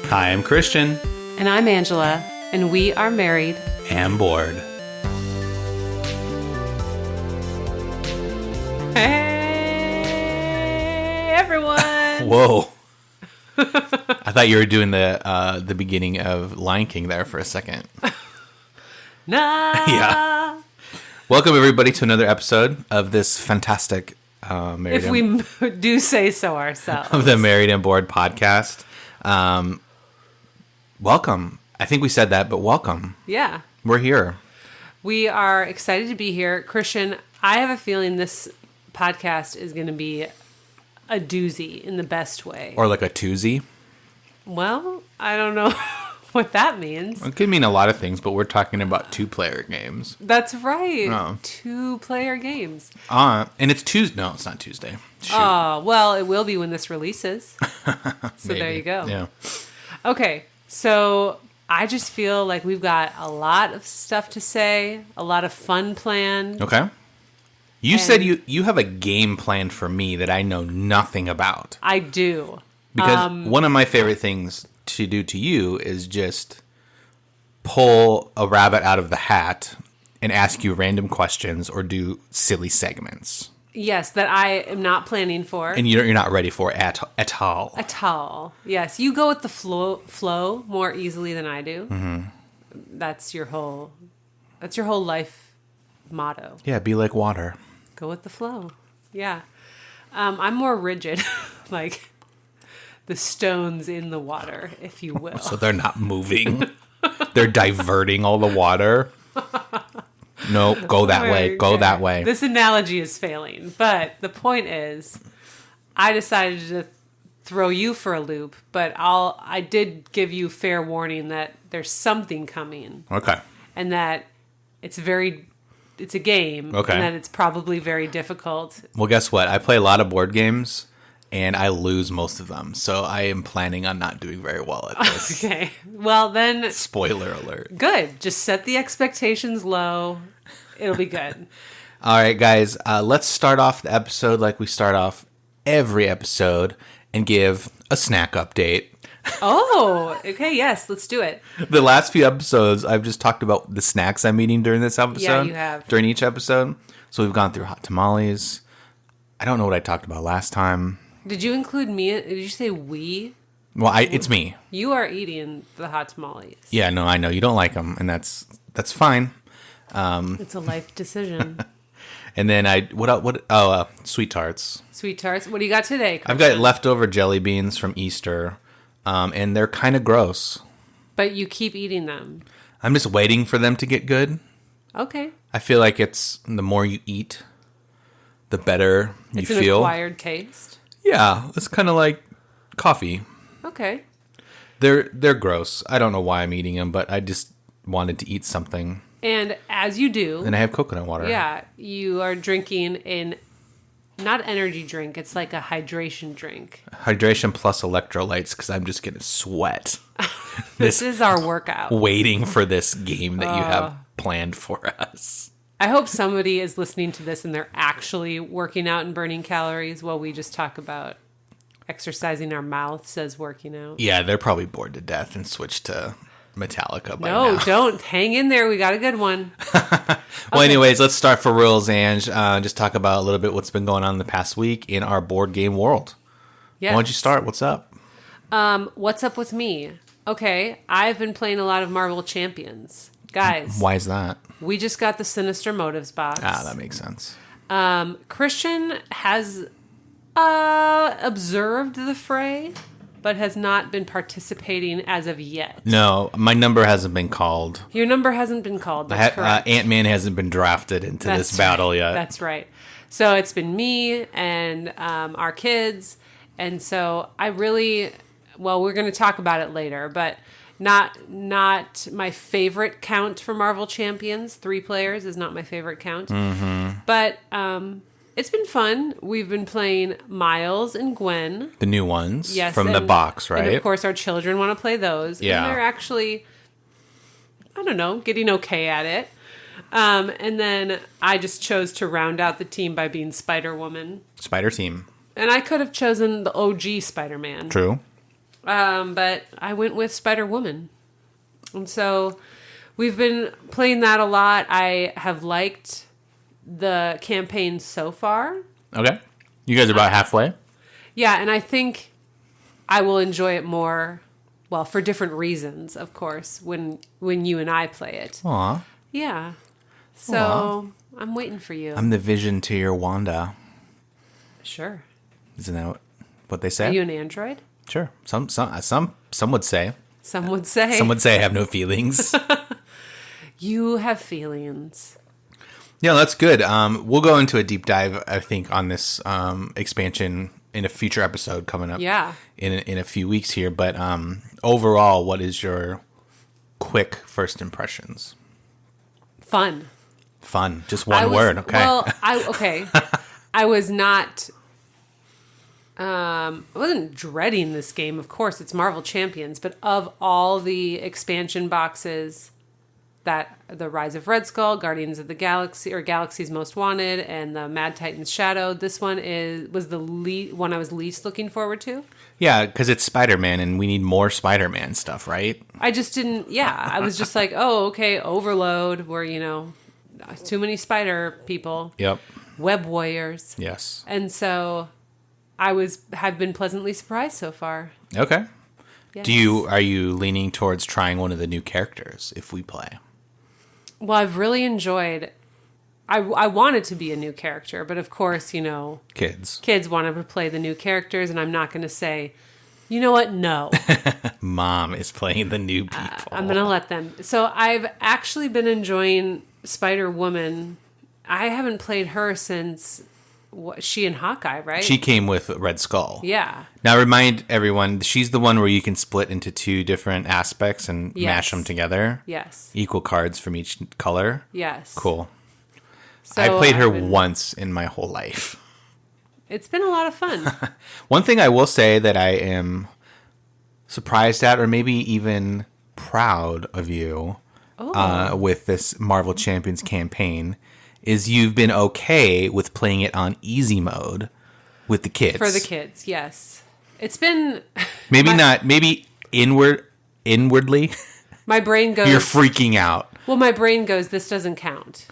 Hi, I'm Christian. And I'm Angela, and we are married And bored. Hey, everyone! Whoa. I thought you were doing the beginning of Lion King there for a second. Nah. Yeah. Welcome, everybody, to another episode of this fantastic If we do say so ourselves. of the Married and Bored podcast. Welcome. I think we said that, but welcome. Yeah. We're here. We are excited to be here. Christian, I have a feeling this podcast is going to be a doozy in the best way. Or like a twosie. Well, I don't know what that means. It could mean a lot of things, but we're talking about two-player games. That's right. Oh. 2-player games. And it's Tuesday. No, it's not Tuesday. Shoot. Oh, well, it will be when this releases. So Maybe. there you go. Yeah. Okay, so I just feel like we've got a lot of stuff to say, a lot of fun planned. Okay. You said you have a game planned for me that I know nothing about. I do. Because one of my favorite things to do to you is just pull a rabbit out of the hat and ask you random questions or do silly segments. Yes, that I am not planning for. And you're not ready for at all. At all. Yes, you go with the flow more easily than I do. Mm-hmm. That's your whole life motto. Yeah, be like water. Go with the flow. Yeah. I'm more rigid, like the stones in the water, if you will. So they're not moving. They're diverting all the water. Nope, go that way. Go that way. This analogy is failing, but the point is, I decided to throw you for a loop, but I did give you fair warning that there's something coming. Okay. And that it's a game. Okay. And that it's probably very difficult. Well, guess what? I play a lot of board games, and I lose most of them. So I am planning on not doing very well at this. Okay. Well, then... Spoiler alert. Good. Just set the expectations low. It'll be good. All right, guys. Let's start off the episode like we start off every episode and give a snack update. Oh, okay. Yes, let's do it. The last few episodes, I've just talked about the snacks I'm eating during this episode. Yeah, you have. During each episode. So we've gone through hot tamales. I don't know what I talked about last time. Did you include me? Did you say we? Well, it's me. You are eating the hot tamales. Yeah, no, I know. You don't like them, and that's fine. It's a life decision. And then sweet tarts. Sweet tarts. What do you got today, Christian? I've got leftover jelly beans from Easter, and they're kind of gross. But you keep eating them. I'm just waiting for them to get good. Okay. I feel like it's the more you eat, the better you It's feel. an acquired taste. Yeah, it's kind of like coffee. Okay. They're gross. I don't know why I'm eating them, but I just wanted to eat something. And as you do, And I have coconut water. yeah, you are drinking not energy drink, it's like a hydration drink. Hydration plus electrolytes because I'm just going to sweat. This is our workout. Waiting for this game that you have planned for us. I hope somebody is listening to this and they're actually working out and burning calories while we just talk about exercising our mouths as working out. Yeah, they're probably bored to death and switched to Metallica by No, now. don't. Hang in there. We got a good one. Well, anyways, let's start for reals, Ange. Just talk about a little bit what's been going on in the past week in our board game world. Yes. Why don't you start? What's up? What's up with me? Okay, I've been playing a lot of Marvel Champions. Guys, Why is that? we just got the Sinister Motives box. That makes sense. Christian has observed the fray, but has not been participating as of yet. No, my number hasn't been called. Your number hasn't been called. That's correct. Ant-Man hasn't been drafted into this battle yet. That's right. So it's been me and our kids. And so I really, well, we're going to talk about it later, but not my favorite count for Marvel Champions. 3 players is not my favorite count. Mm-hmm. But it's been fun. We've been playing Miles and Gwen. The new ones Yes, from the box, right? And of course, our children want to play those. Yeah. And they're actually, I don't know, getting okay at it. And then I just chose to round out the team by being Spider-Woman. Spider Team. And I could have chosen the OG Spider-Man. True. But I went with Spider-Woman. And so we've been playing that a lot. I have liked the campaign so far. Okay. You guys are about halfway? Yeah, and I think I will enjoy it more, well, for different reasons, of course, when you and I play it. Aw. Yeah. So I'm waiting for you. I'm the vision to your Wanda. Sure. Isn't that what they say? Are you an android? Sure. Some would say. Some would say. Some would say I have no feelings. You have feelings. Yeah, that's good. We'll go into a deep dive, I think, on this expansion in a future episode coming up. Yeah. In a few weeks here. But overall, what is your quick first impressions? Fun. Fun. Just one word. Okay. Well, I was not. I wasn't dreading this game. Of course, it's Marvel Champions, but of all the expansion boxes, that the Rise of Red Skull, Guardians of the Galaxy, or Galaxy's Most Wanted, and the Mad Titan's Shadow, this one was the one I was least looking forward to. Yeah, because it's Spider-Man, and we need more Spider-Man stuff, right? I just didn't. Yeah, I was just like, oh, okay, overload. Where too many spider people. Yep. Web warriors. Yes. And so have been pleasantly surprised so far. Okay. Yes. Are you leaning towards trying one of the new characters if we play? Well, I've really enjoyed. I want it to be a new character, but of course, kids want to play the new characters, and I'm not going to say, you know what? No. Mom is playing the new people. I'm going to let them. So I've actually been enjoying Spider-Woman. I haven't played her since she and Hawkeye, right? She came with Red Skull. Yeah. Now remind everyone, she's the one where you can split into two different aspects and mash them together. Yes. Equal cards from each color. Yes. Cool. So I played her once in my whole life. It's been a lot of fun. One thing I will say that I am surprised at, or maybe even proud of you with this Marvel Champions campaign, is you've been okay with playing it on easy mode with the kids. For the kids, yes. It's been... maybe inwardly. My brain goes... You're freaking out. Well, my brain goes, this doesn't count.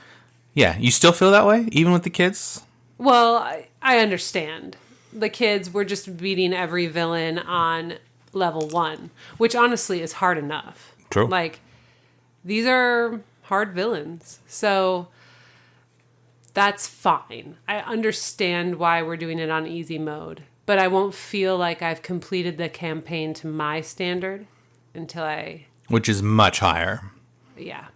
Yeah, you still feel that way, even with the kids? Well, I understand. The kids were just beating every villain on level 1, which honestly is hard enough. True. Like, these are hard villains. So... that's fine. I understand why we're doing it on easy mode, but I won't feel like I've completed the campaign to my standard until which is much higher. Yeah.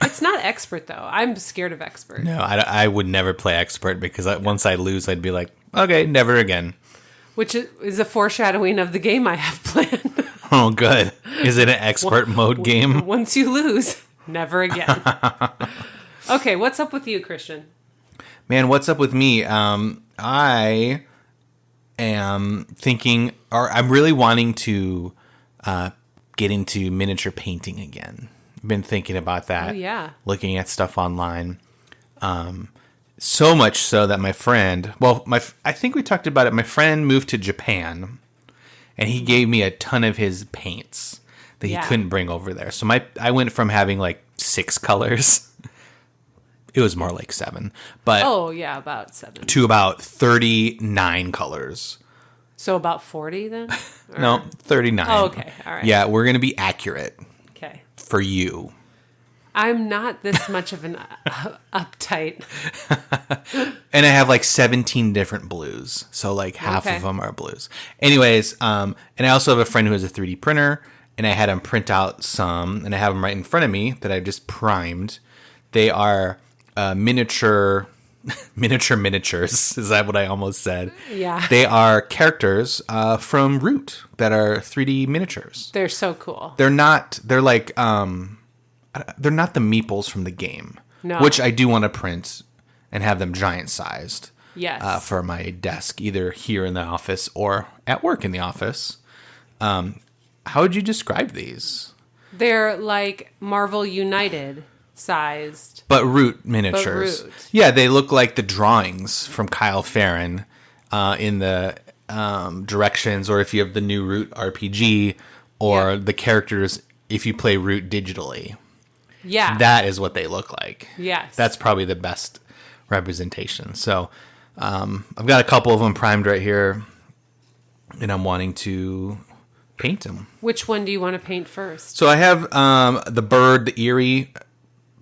It's not expert, though. I'm scared of expert. No, I would never play expert because once I lose, I'd be like, okay, never again. Which is a foreshadowing of the game I have planned. Oh, good. Is it an expert mode game? Once you lose, never again. Okay, what's up with you, Christian? Man, what's up with me? I am thinking, or I'm really wanting to get into miniature painting again. Been thinking about that. Oh, yeah. Looking at stuff online. So much so that my friend, I think we talked about it. My friend moved to Japan, and he gave me a ton of his paints that he couldn't bring over there. So I went from having like 6 colors. It was more like 7, but about 7 to about 39 colors. So about 40 then? No, 39. Oh, okay. All right. Yeah, we're going to be accurate. Okay. For you. I'm not this much of an uptight. And I have like 17 different blues. So like half of them are blues. Anyways, and I also have a friend who has a 3D printer, and I had him print out some, and I have them right in front of me that I've just primed. They are miniatures. Is that what I almost said? Yeah. They are characters from Root that are 3D miniatures. They're so cool. They're not the meeples from the game. No. Which I do want to print and have them giant sized. Yes. For my desk, either here in the office or at work in the office. How would you describe these? They're like Marvel United sized. But Root miniatures. Root. Yeah, they look like the drawings from Kyle Farron in the directions, or if you have the new Root RPG, or the characters if you play Root digitally. Yeah. That is what they look like. Yes. That's probably the best representation. So I've got a couple of them primed right here, and I'm wanting to paint them. Which one do you want to paint first? So I have the bird, the Eerie,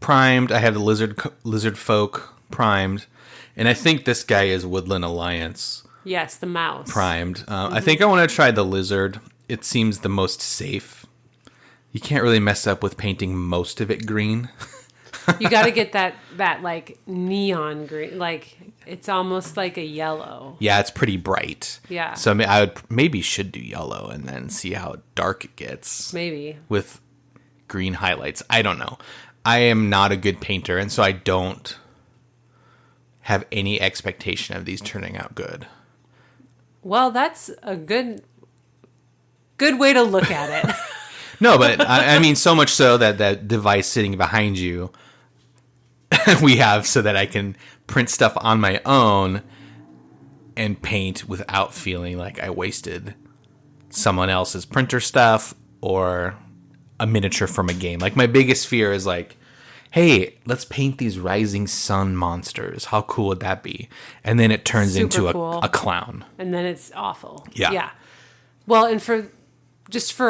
primed. I have the lizard folk primed, and I think this guy is Woodland Alliance. Yes, the mouse primed. I think I want to try the lizard. It seems the most safe. You can't really mess up with painting most of it green. You got to get that like neon green, like it's almost like a yellow. Yeah, it's pretty bright. Yeah. So I would should do yellow and then see how dark it gets. Maybe with green highlights. I don't know. I am not a good painter, and so I don't have any expectation of these turning out good. Well, that's a good way to look at it. No, but I mean, so much so that device sitting behind you we have so that I can print stuff on my own and paint without feeling like I wasted someone else's printer stuff or a miniature from a game. Like, my biggest fear is like, hey, let's paint these rising sun monsters. How cool would that be? And then it turns into cool. a clown. And then it's awful. Yeah. Yeah. Well, and for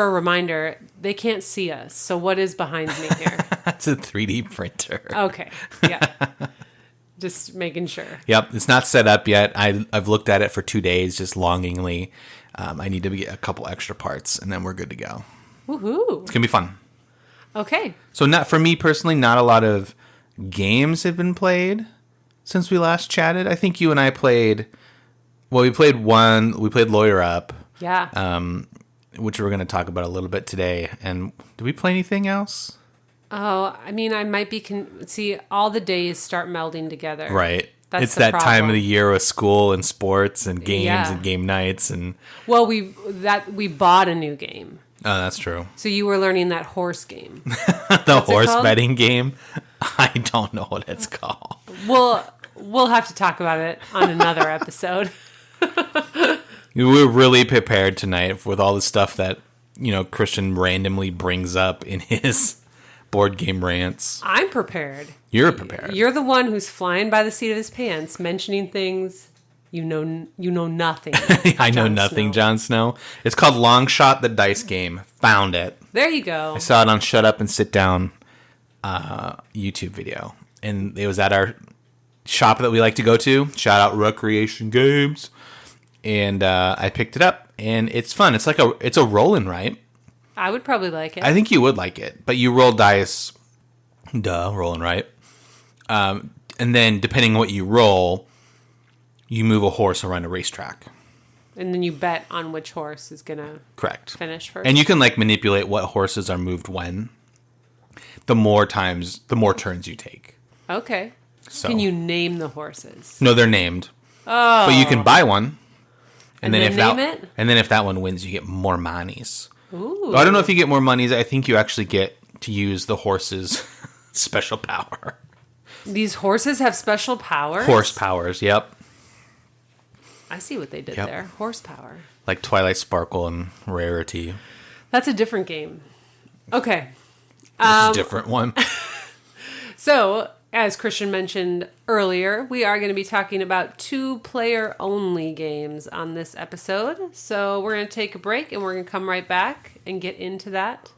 a reminder, they can't see us. So what is behind me here? That's a 3D printer. Okay. Yeah. Just making sure. Yep. It's not set up yet. I've looked at it for 2 days just longingly. I need to get a couple extra parts, and then we're good to go. Woohoo. It's going to be fun. Okay. So not for me personally, not a lot of games have been played since we last chatted. I think you and I played, we played Lawyer Up. Yeah. Which we're going to talk about a little bit today. And did we play anything else? Oh, I mean, I might be, see, all the days start melding together. Right. That's it's that problem. time of the year with school and sports and games Yeah. and game nights. And well, we bought a new game. oh, that's true. So you were learning that horse game. The horse betting game. I don't know what it's called. We'll have to talk about it on another episode. We were really prepared tonight with all the stuff that, Christian randomly brings up in his board game rants. I'm prepared. You're prepared. You're the one who's flying by the seat of his pants, mentioning things you know nothing. I know nothing, Jon Snow. It's called Long Shot the Dice Game. Found it. There you go. I saw it on Shut Up and Sit Down YouTube video. And it was at our shop that we like to go to. Shout out Recreation Games. And I picked it up, and it's fun. It's like it's a roll and write. I would probably like it. I think you would like it, but you roll dice. Roll and write. And then depending on what you roll, you move a horse around a racetrack. And then you bet on which horse is gonna finish first. And you can manipulate what horses are moved when. The more turns you take. Okay. So. Can you name the horses? No, they're named. Oh. But you can buy one. And then name it? And then if that one wins, you get more monies. Ooh. I don't know if you get more monies. I think you actually get to use the horse's special power. These horses have special powers? Horse powers, yep. I see what they did there. Horsepower. Like Twilight Sparkle and Rarity. That's a different game. Okay. This is a different one. So, as Christian mentioned earlier, we are going to be talking about 2-player only games on this episode. So we're going to take a break and we're going to come right back and get into that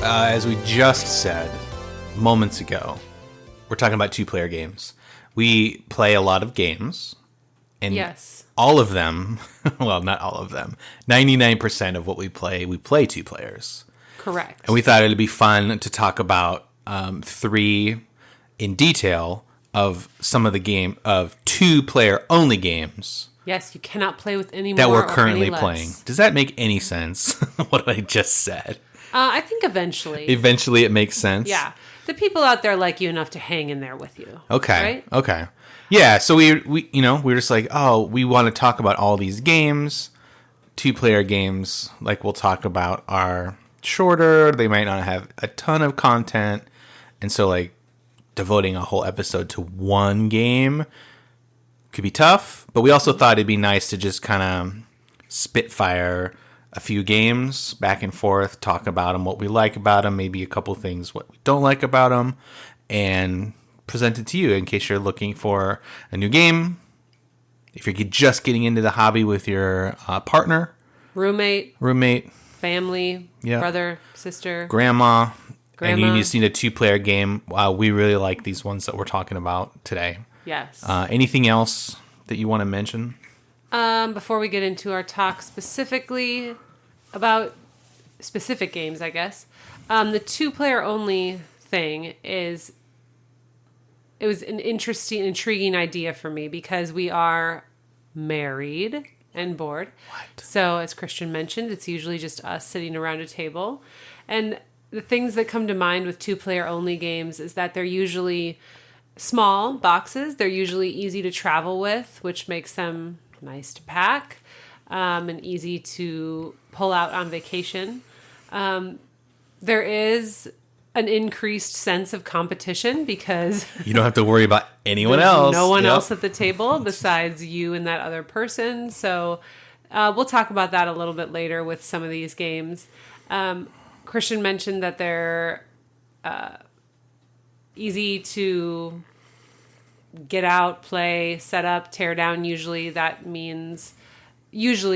next. As we just said moments ago, we're talking about 2-player games. We play a lot of games. And yes. All of them, well, not all of them, 99% of what we play 2 players. Correct. And we thought it'd be fun to talk about 3 in detail of some of the 2-player only games. Yes, you cannot play with any more that we're or currently any less. playing. Does that make any sense? What I just said. I think eventually. Eventually, it makes sense. Yeah, the people out there like you enough to hang in there with you. Okay. Right? Okay. Yeah. So we we're just like, oh, we want to talk about all these games, 2-player games. Like, we'll talk about our shorter, they might not have a ton of content, and so devoting a whole episode to one game could be tough, but we also thought it'd be nice to just kind of spitfire a few games back and forth, talk about them, what we like about them, maybe a couple things what we don't like about them, and present it to you in case you're looking for a new game. If you're just getting into the hobby with your partner, roommate, family, brother, sister, grandma, and you just need a 2-player game. We really like these ones that we're talking about today. Yes. Anything else that you want to mention? Before we get into our talk specifically about specific games, I guess, the 2-player only thing it was an intriguing idea for me because we are married and bored. What? So as Christian mentioned, it's usually just us sitting around a table. And the things that come to mind with 2-player only games is that they're usually small boxes. They're usually easy to travel with, which makes them nice to pack and easy to pull out on vacation. There is an increased sense of competition because you don't have to worry about anyone else. No one else at the table besides you and that other person. So we'll talk about that a little bit later with some of these games. Christian mentioned that they're easy to get out, play, set up, tear down. Usually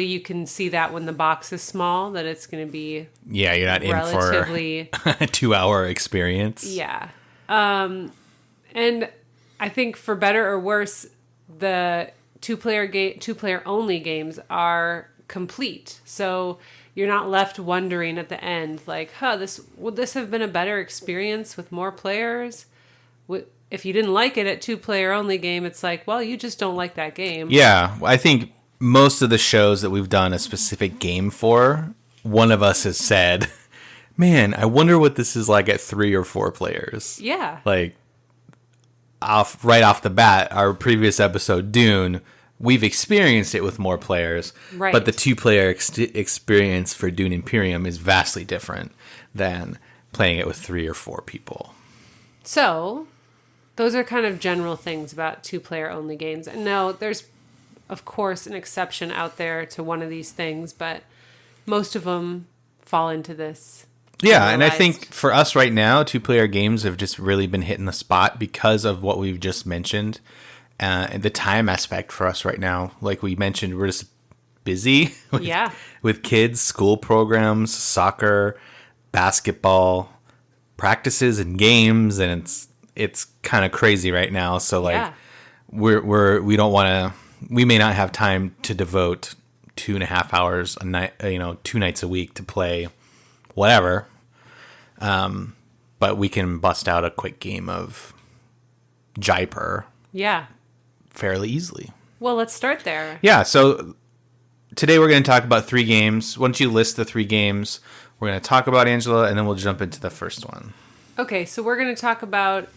you can see that when the box is small, that it's going to be you're not relatively in for a 2-hour experience. Yeah. And I think for better or worse, the 2-player only games are complete. So you're not left wondering at the end, like, would this have been a better experience with more players? If you didn't like it at 2-player only game, it's like, well, you just don't like that game. Yeah, I think most of the shows that we've done a specific game for, one of us has said, man, I wonder what this is like at 3 or 4 players. Yeah. Like, right off the bat, our previous episode, Dune, we've experienced it with more players. Right. But the 2-player experience for Dune Imperium is vastly different than playing it with 3 or 4 people. So, those are kind of general things about 2-player only games. And no, there's, of course, an exception out there to one of these things, but most of them fall into this. Yeah, and I think for us right now, 2-player games have just really been hitting the spot because of what we've just mentioned. And the time aspect for us right now, like we mentioned, we're just busy with kids, school programs, soccer, basketball, practices and games, and it's kind of crazy right now. So like we don't want to. We may not have time to devote 2.5 hours a night, 2 nights a week to play whatever. But we can bust out a quick game of Jaipur. Yeah. Fairly easily. Well, let's start there. Yeah. So today we're going to talk about 3 games. Once you list the 3 games, we're going to talk about, Angela, and then we'll jump into the first one. Okay. So we're going to talk about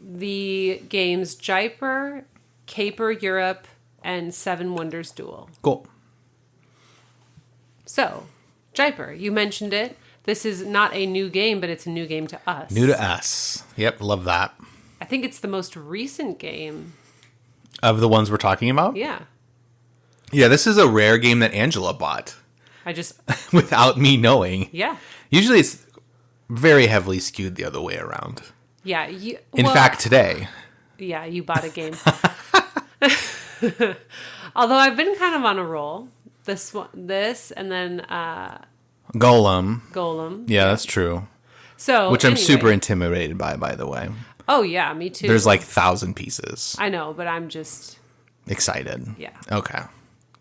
the games Jaipur, Caper Europe, and 7 Wonders Duel. Cool. So, Jaipur, you mentioned it. This is not a new game, but it's a new game to us. New to us. Yep, love that. I think it's the most recent game. Of the ones we're talking about? Yeah. Yeah, this is a rare game that Angela bought. I just... without me knowing. Yeah. Usually it's very heavily skewed the other way around. Yeah. In fact, today. Yeah, you bought a game. Although I've been kind of on a roll. This, and then... Golem. Yeah, that's true. So, which I'm super intimidated by the way. Oh, yeah, me too. There's like 1,000 pieces. I know, but I'm just... excited. Yeah. Okay.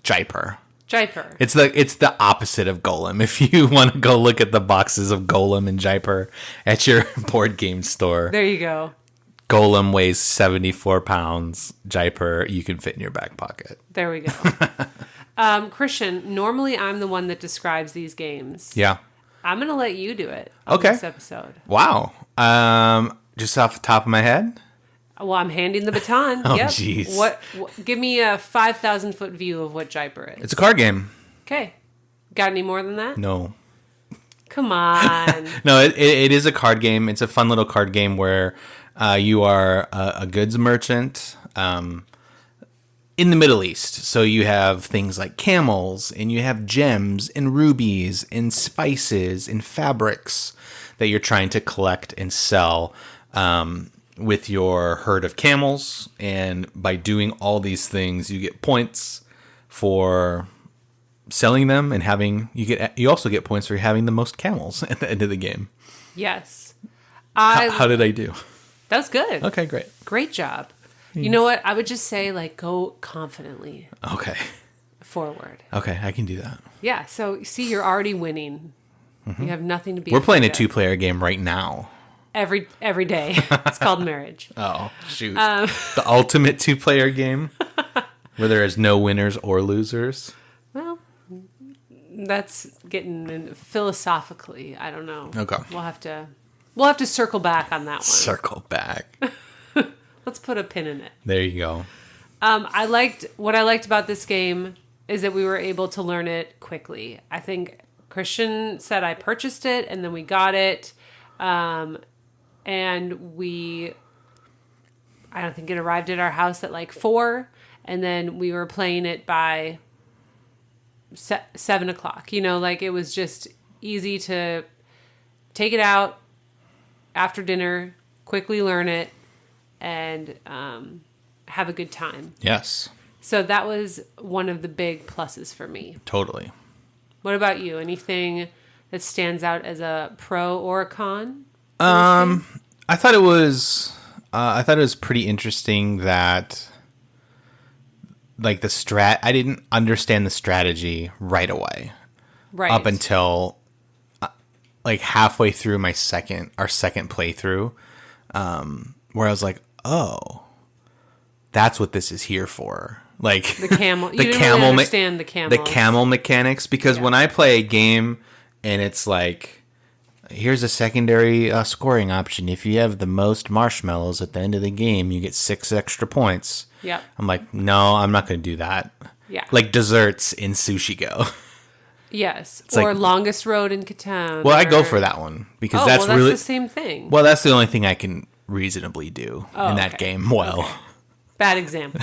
Jaipur. It's the opposite of Golem. If you want to go look at the boxes of Golem and Jaipur at your board game store. There you go. Golem weighs 74 pounds. Jaipur, you can fit in your back pocket. There we go. Christian, normally I'm the one that describes these games. Yeah. I'm going to let you do it on this episode. Wow. Just off the top of my head? Well, I'm handing the baton. Oh, jeez. What? Give me a 5,000-foot view of what Jaipur is. It's a card game. Okay. Got any more than that? No. Come on. No, it is a card game. It's a fun little card game where you are a goods merchant. in the Middle East. So you have things like camels, and you have gems and rubies and spices and fabrics that you're trying to collect and sell with your herd of camels. And by doing all these things, you get points for selling them, and you also get points for having the most camels at the end of the game. Yes. How did I do? That was good. Okay, great. Great job. You know what? I would just say, like, go confidently Okay. forward. Okay, I can do that. Yeah. So, see, you're already winning. You have nothing to be We're playing a afraid of. 2-player game right now. Every day. It's called marriage. Oh, shoot. The ultimate 2-player game where there is no winners or losers. Well, that's getting philosophically. I don't know. Okay. We'll have to circle back on that one. Circle back. Let's put a pin in it. There you go. What I liked about this game is that we were able to learn it quickly. I think Christian said I purchased it and then we got it. And I don't think it arrived at our house at like 4. And then we were playing it by 7 o'clock. You know, like it was just easy to take it out after dinner, quickly learn it, and have a good time. Yes. So that was one of the big pluses for me. Totally. What about you? Anything that stands out as a pro or a con? I thought it was pretty interesting that like I didn't understand the strategy right away. Right. Up until like halfway through our second playthrough, where I was like, oh, that's what this is here for. Like the camel. You didn't really understand the camel mechanics, because when I play a game and it's like, here's a secondary scoring option. If you have the most marshmallows at the end of the game, you get 6 extra points. Yeah. I'm like, no, I'm not going to do that. Yeah. Like desserts in Sushi Go. Yes. It's or like, longest road in Catan. Well, I go for that one because that's that's really the same thing. Well, that's the only thing I can reasonably do in that game. Well, okay. Bad example.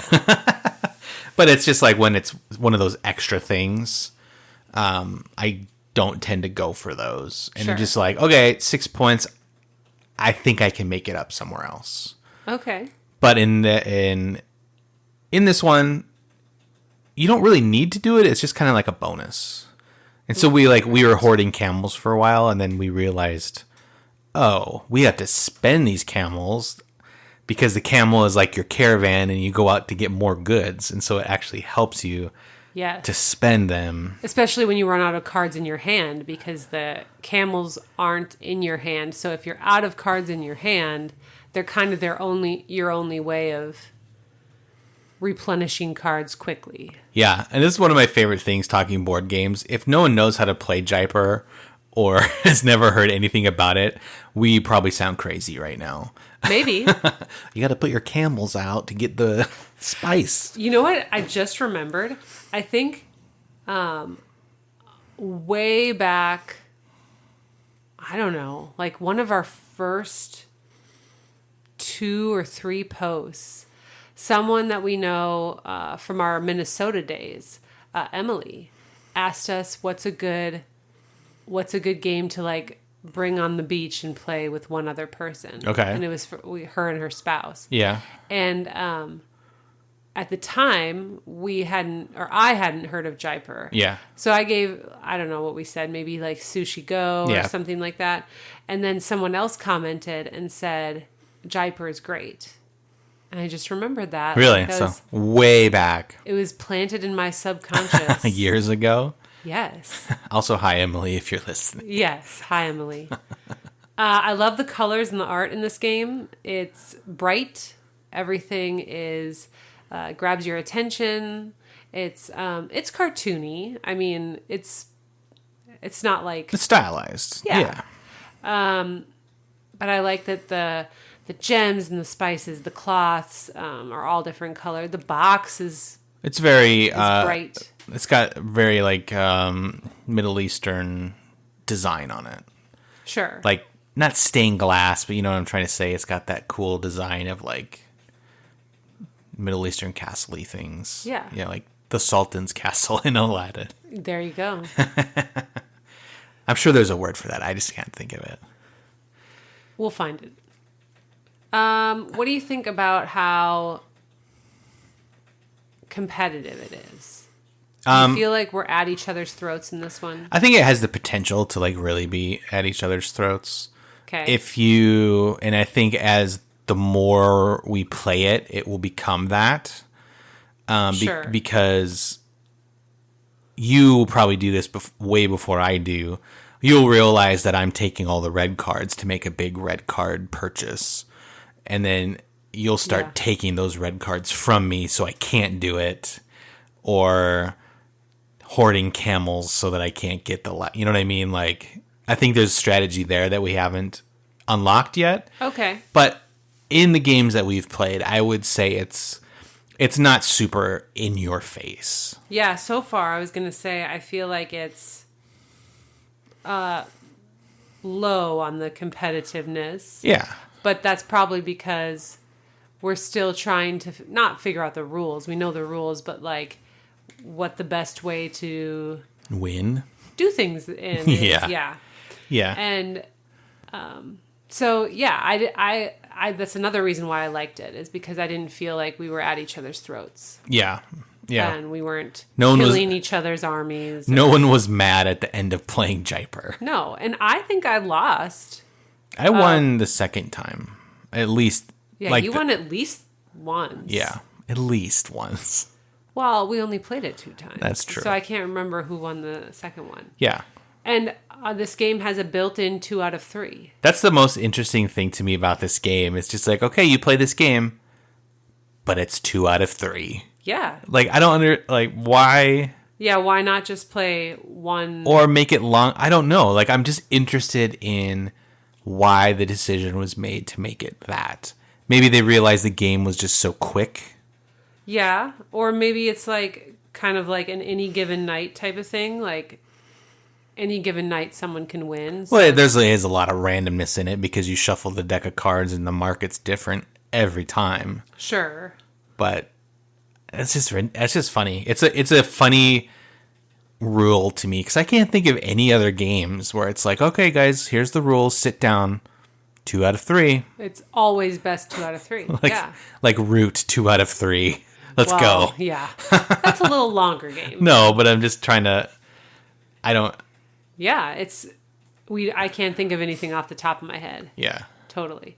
But it's just like when it's one of those extra things, I don't tend to go for those. And Sure. I'm just like, okay, 6 points. I think I can make it up somewhere else. Okay. But in this one, you don't really need to do it. It's just kind of like a bonus. And so we were hoarding camels for a while, and then we realized, oh, we have to spend these camels because the camel is like your caravan, and you go out to get more goods, and so it actually helps you to spend them. Especially when you run out of cards in your hand, because the camels aren't in your hand. So if you're out of cards in your hand, they're kind of your only way of replenishing cards quickly. Yeah, and this is one of my favorite things talking board games. If no one knows how to play Jaipur or has never heard anything about it, we probably sound crazy right now. Maybe. You got to put your camels out to get the spice. You know what? I just remembered. I think way back, I don't know, like one of our first 2 or 3 posts, someone that we know from our Minnesota days, Emily, asked us what's a good game to like bring on the beach and play with one other person. Okay. And it was for her and her spouse. Yeah. And at the time, I hadn't heard of Jaipur. Yeah. So I don't know what we said, maybe like Sushi Go or something like that. And then someone else commented and said, Jaipur is great. And I just remembered that. Really? So way back. It was planted in my subconscious. Years ago? Yes. Also, hi, Emily, if you're listening. Yes. Hi, Emily. I love the colors and the art in this game. It's bright. Everything is grabs your attention. It's cartoony. I mean, it's not like... It's stylized. Yeah. But I like that the gems and the spices, the cloths are all different color. The box is... It's very... bright. It's got very, like, Middle Eastern design on it. Sure. Like, not stained glass, but you know what I'm trying to say? It's got that cool design of, like, Middle Eastern castle-y things. Yeah. Yeah, like the Sultan's castle in Aladdin. There you go. I'm sure there's a word for that. I just can't think of it. We'll find it. What do you think about how competitive it is? Do you feel like we're at each other's throats in this one? I think it has the potential to like really be at each other's throats. Okay. And I think as the more we play it, it will become that. Sure. Because you will probably do this way before I do. You'll realize that I'm taking all the red cards to make a big red card purchase. And then you'll start taking those red cards from me so I can't do it. Or hoarding camels so that I can't get you know what I mean? Like, I think there's strategy there that we haven't unlocked yet. Okay. But in the games that we've played, I would say it's not super in your face. Yeah, so far I was going to say I feel like it's low on the competitiveness. Yeah. But that's probably because we're still trying to not figure out the rules. We know the rules, but like what the best way to Win. do things in is. Yeah. Yeah. And so yeah, I that's another reason why I liked it, is because I didn't feel like we were at each other's throats. Yeah. Yeah. And we weren't No one killing each other's armies. No one was mad at the end of playing Jaipur. No, and I think I lost. I won the second time. At least. Yeah, you won at least once. Yeah, at least once. Well, we only played it 2 times. That's true. So I can't remember who won the second one. Yeah. And this game has a built-in 2 out of 3. That's the most interesting thing to me about this game. It's just like, okay, you play this game, but it's 2 out of 3. Yeah. Like, I don't why? Yeah, why not just play one? Or make it long? I don't know. Like, I'm just interested in why the decision was made to make it that. Maybe they realized the game was just so quick. Yeah, or maybe it's like kind of like an any given night type of thing. Like any given night, someone can win. So. Well, there's a lot of randomness in it because you shuffle the deck of cards and the market's different every time. Sure, but that's just funny. It's a funny rule to me because I can't think of any other games where it's like, okay, guys, here's the rules. Sit down. 2 out of 3. It's always best 2 out of 3. Yeah, like Root 2 out of 3. Let's go. Yeah, that's a little longer game. No, but I'm just trying to. I don't. Yeah, I can't think of anything off the top of my head. Yeah, totally.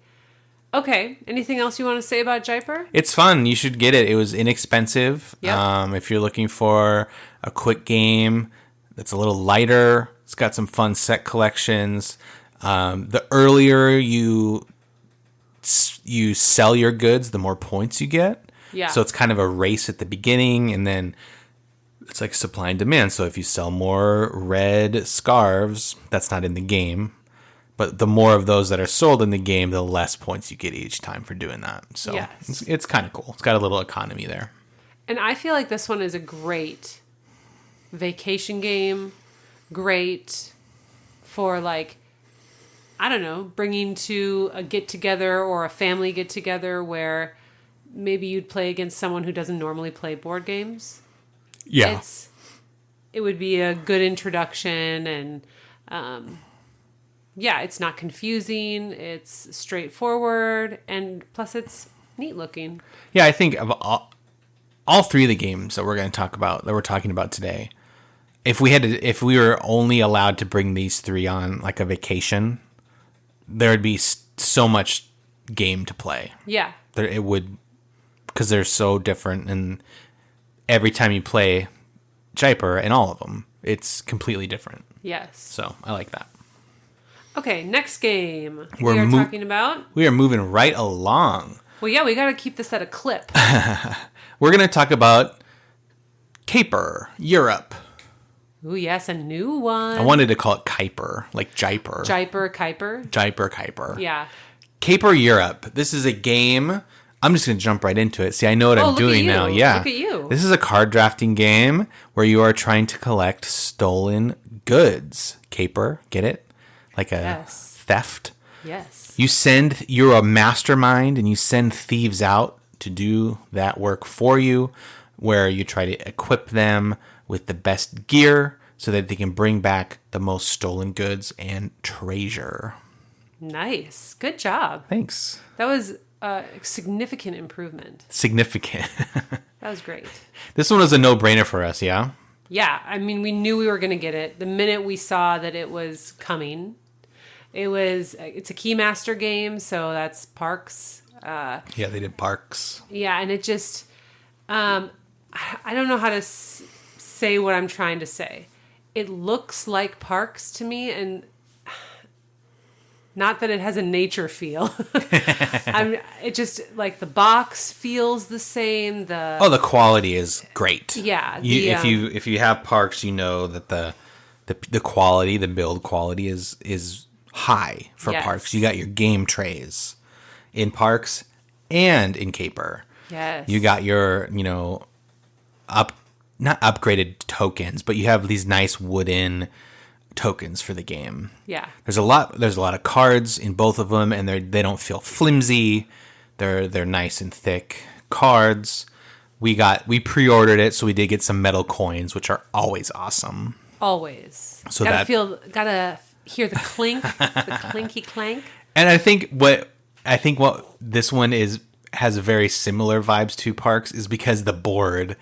Okay, anything else you want to say about Jaipur? It's fun. You should get it. It was inexpensive. Yep. If you're looking for a quick game that's a little lighter, it's got some fun set collections. The earlier you sell your goods, the more points you get. Yeah. So it's kind of a race at the beginning, and then it's like supply and demand. So if you sell more red scarves, that's not in the game, but the more of those that are sold in the game, the less points you get each time for doing that. So yes. it's kind of cool. It's got a little economy there. And I feel like this one is a great vacation game. Great for like, I don't know, bringing to a get-together or a family get-together where maybe you'd play against someone who doesn't normally play board games. Yeah. It would be a good introduction, and it's not confusing. It's straightforward, and plus it's neat looking. Yeah, I think of all 3 of the games that we're talking about today, if we were only allowed to bring these 3 on like a vacation, there would be so much game to play. Yeah. It would, because they're so different, and every time you play Jaipur, and all of them, it's completely different. Yes. So I like that. Okay, next game we are talking about. We are moving right along. Well, yeah, we got to keep this at a clip. We're going to talk about Caper, Europe. Ooh, yes, a new one. I wanted to call it Kuiper, like Jaipur. Jaipur, Kuiper. Jaipur, Kuiper. Yeah. Caper, Europe. This is a game. I'm just going to jump right into it. See, I know what I'm doing now. Yeah. Look at you. This is a card drafting game where you are trying to collect stolen goods. Caper, get it? Like a theft. Yes. You're a mastermind, and you send thieves out to do that work for you, where you try to equip them with the best gear so that they can bring back the most stolen goods and treasure. Nice. Good job. Thanks. That was a significant improvement. Significant. That was great. This one was a no-brainer for us, yeah? Yeah. I mean, we knew we were going to get it. The minute we saw that it was coming, it's a Keymaster game, so that's Parks. Yeah, they did Parks. Yeah, and it just, I don't know how to say what I'm trying to say. It looks like Parks to me, and not that it has a nature feel. It just, like, the box feels the same. The quality is great. Yeah. If you have Parks, you know that the quality, the build quality is high for Parks. You got your game trays in Parks and in Caper. Yes. You got your, not upgraded tokens, but you have these nice wooden tokens for the game. Yeah. There's a lot of cards in both of them, and they don't feel flimsy. They're nice and thick cards. We pre-ordered it, so we did get some metal coins, which are always awesome. Always. So gotta hear the clink, the clinky clank. And I think what this one has very similar vibes to Parks is because the board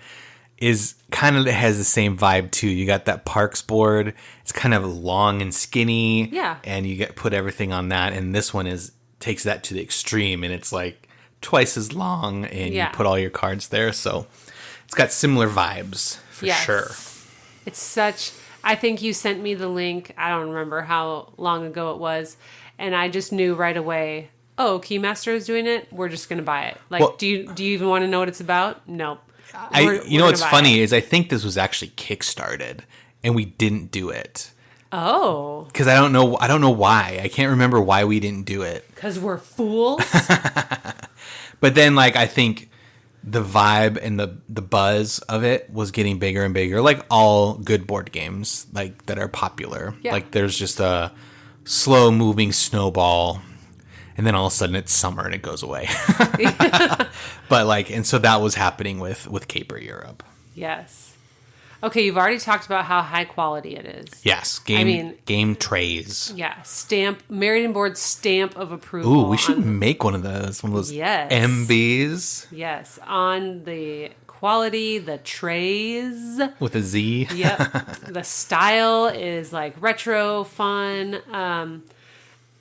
is kind of has the same vibe too. You got that Parks board. It's kind of long and skinny. Yeah. And you put everything on that. And this one takes that to the extreme, and it's like twice as long, and you put all your cards there. So it's got similar vibes for sure. It's I think you sent me the link. I don't remember how long ago it was. And I just knew right away, Keymaster is doing it. We're just going to buy it. Like, well, do you even want to know what it's about? Nope. What's funny is I think this was actually kickstarted, and we didn't do it. Oh. Because I don't know why. I can't remember why we didn't do it. Because we're fools? But then, I think the vibe and the buzz of it was getting bigger and bigger, like all good board games that are popular. Yeah. There's just a slow-moving snowball, and then all of a sudden it's summer and it goes away. But and so that was happening with Caper Europe. Yes. Okay, you've already talked about how high quality it is. Yes, game trays. Yeah, Merriam Board stamp of approval. Ooh, we should make one of those MBs. Yes, on the quality, the trays. With a Z. Yep. The style is retro, fun.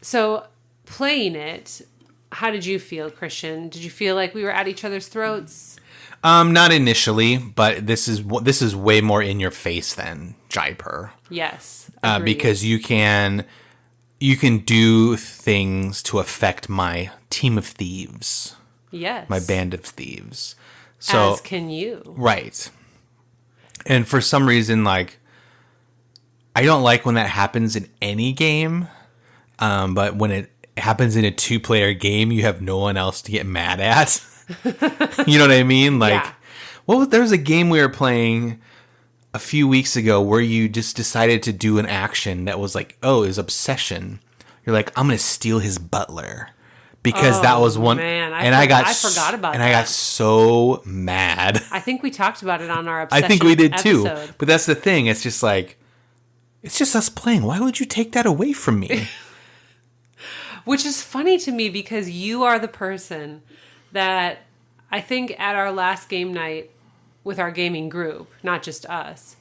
So playing it, how did you feel, Christian? Did you feel like we were at each other's throats? Not initially, but this is way more in your face than Jaipur. Yes, because you can do things to affect my team of thieves. Yes, my band of thieves. So as can you, right? And for some reason, I don't like when that happens in any game. But when it happens in a 2-player game, you have no one else to get mad at. You know what I mean? There was a game we were playing a few weeks ago where you just decided to do an action that was his obsession. You're like, I'm going to steal his butler. Because that was one. Man, I forgot about that. And I got so mad. I think we talked about it on our obsession I think we did episode. Too. But that's the thing. It's just it's just us playing. Why would you take that away from me? Which is funny to me because you are the person that I think at our last game night with our gaming group, not just us,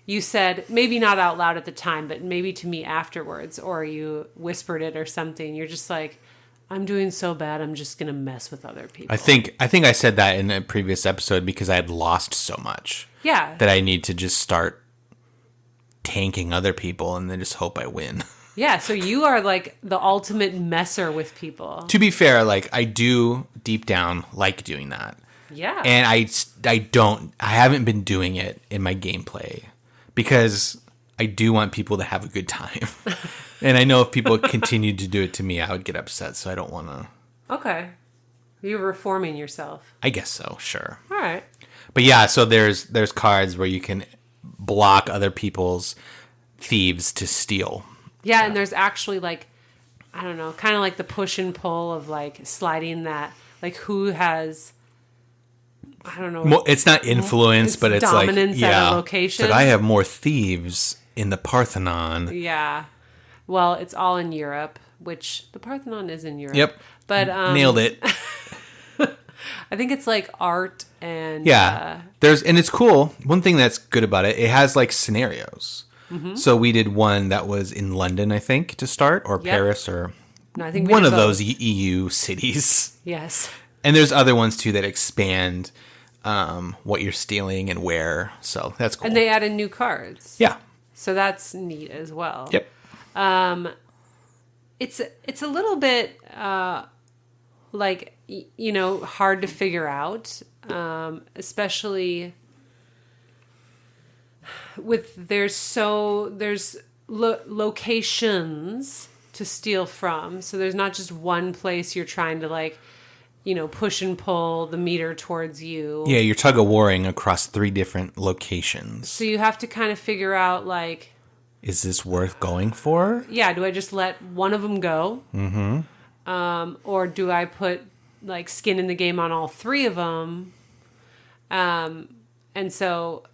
you said, maybe not out loud at the time, but maybe to me afterwards, or you whispered it or something. You're just like, I'm doing so bad, I'm just going to mess with other people. I think I said that in a previous episode because I had lost so much. Yeah. That I need to just start tanking other people and then just hope I win. Yeah, so you are the ultimate messer with people. To be fair, I do deep down like doing that. Yeah. And I haven't been doing it in my gameplay because I do want people to have a good time. And I know if people continued to do it to me, I would get upset, so I don't want to. Okay. You're reforming yourself. I guess so, sure. All right. But yeah, so there's cards where you can block other people's thieves to steal. Yeah, and there's actually I don't know, kind of like the push and pull of sliding that, who has I don't know. It's not influence, but it's dominance like, at a location. It's like I have more thieves in the Parthenon. Yeah. Well, it's all in Europe, which the Parthenon is in Europe. Yep. But Nailed it. I think it's like art and and it's cool. One thing that's good about it, it has like scenarios. Mm-hmm. So we did one that was in London, I think, to start, or Paris, or no, I think one of those EU cities. Yes. And there's other ones too that expand what you're stealing and where. So that's cool. And they added new cards. Yeah. So that's neat as well. Yep. It's a little bit like, you know, hard to figure out, especially with there's locations to steal from. So there's not just one place you're trying to like, you know, push and pull the meter towards you. Yeah, you're tug of warring across 3 different locations. So you have to kind of figure out like, is this worth going for? Yeah, do I just let one of them go? Mm-hmm. Or do I put like skin in the game on all 3 of them? And so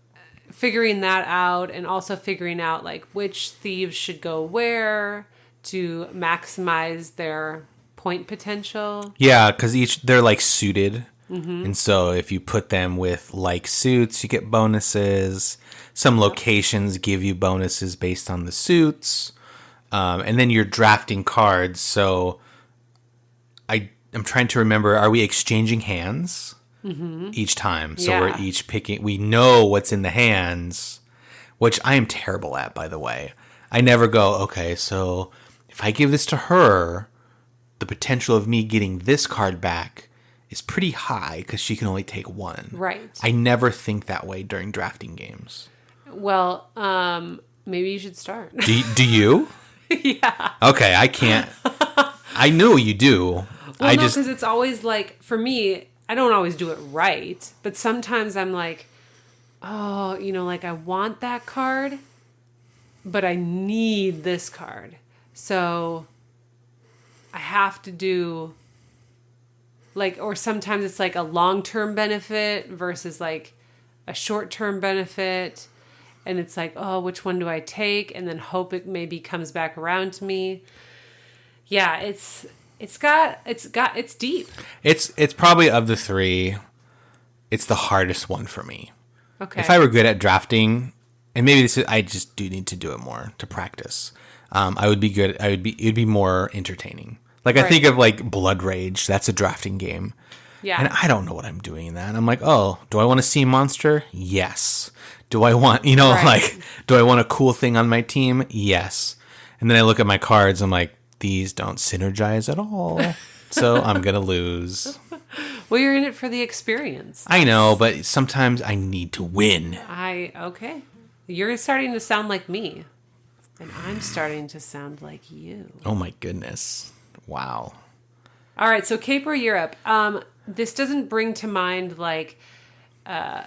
figuring that out, and also figuring out like which thieves should go where to maximize their point potential. Yeah, because they're like suited. Mm-hmm. And so if you put them with like suits, you get bonuses. Some locations give you bonuses based on the suits. And then you're drafting cards. So I'm trying to remember, are we exchanging hands each time? So we're each picking, we know what's in the hands, which I am terrible at, by the way. I never go, okay, so if I give this to her, the potential of me getting this card back is pretty high because she can only take 1. Right. I never think that way during drafting games. Well, maybe you should start. Do you? Yeah. Okay, I can't. I know you do. Well, no, because it's always like, for me, I don't always do it right, but sometimes I'm like, oh, you know, like I want that card, but I need this card. So I have to do like, or sometimes it's like a long-term benefit versus like a short-term benefit. And it's like, oh, which one do I take? And then hope it maybe comes back around to me. Yeah, it's deep. It's probably, of the 3, it's the hardest one for me. Okay. If I were good at drafting, and maybe I just do need to do it more to practice. I would be good. It'd be more entertaining. Like I think of like Blood Rage. That's a drafting game. Yeah. And I don't know what I'm doing in that. I'm like, oh, do I want to see a monster? Yes. Do I want, like, do I want a cool thing on my team? Yes. And then I look at my cards. I'm like, these don't synergize at all. So I'm going to lose. Well, you're in it for the experience. I know, but sometimes I need to win. Okay. You're starting to sound like me. And I'm starting to sound like you. Oh my goodness. Wow. All right, so Cape or Europe. This doesn't bring to mind like a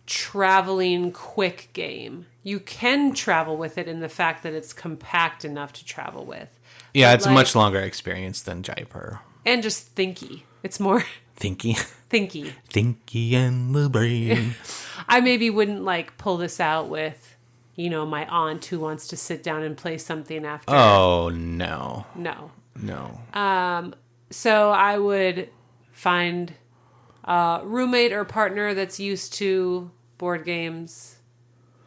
traveling quick game. You can travel with it in the fact that it's compact enough to travel with. Yeah, it's a much longer experience than Jaipur. And just thinky. It's more thinky. Thinky. Thinky and the brain. I maybe wouldn't like pull this out with, my aunt who wants to sit down and play something after. Oh, no. No. So I would find a roommate or partner that's used to board games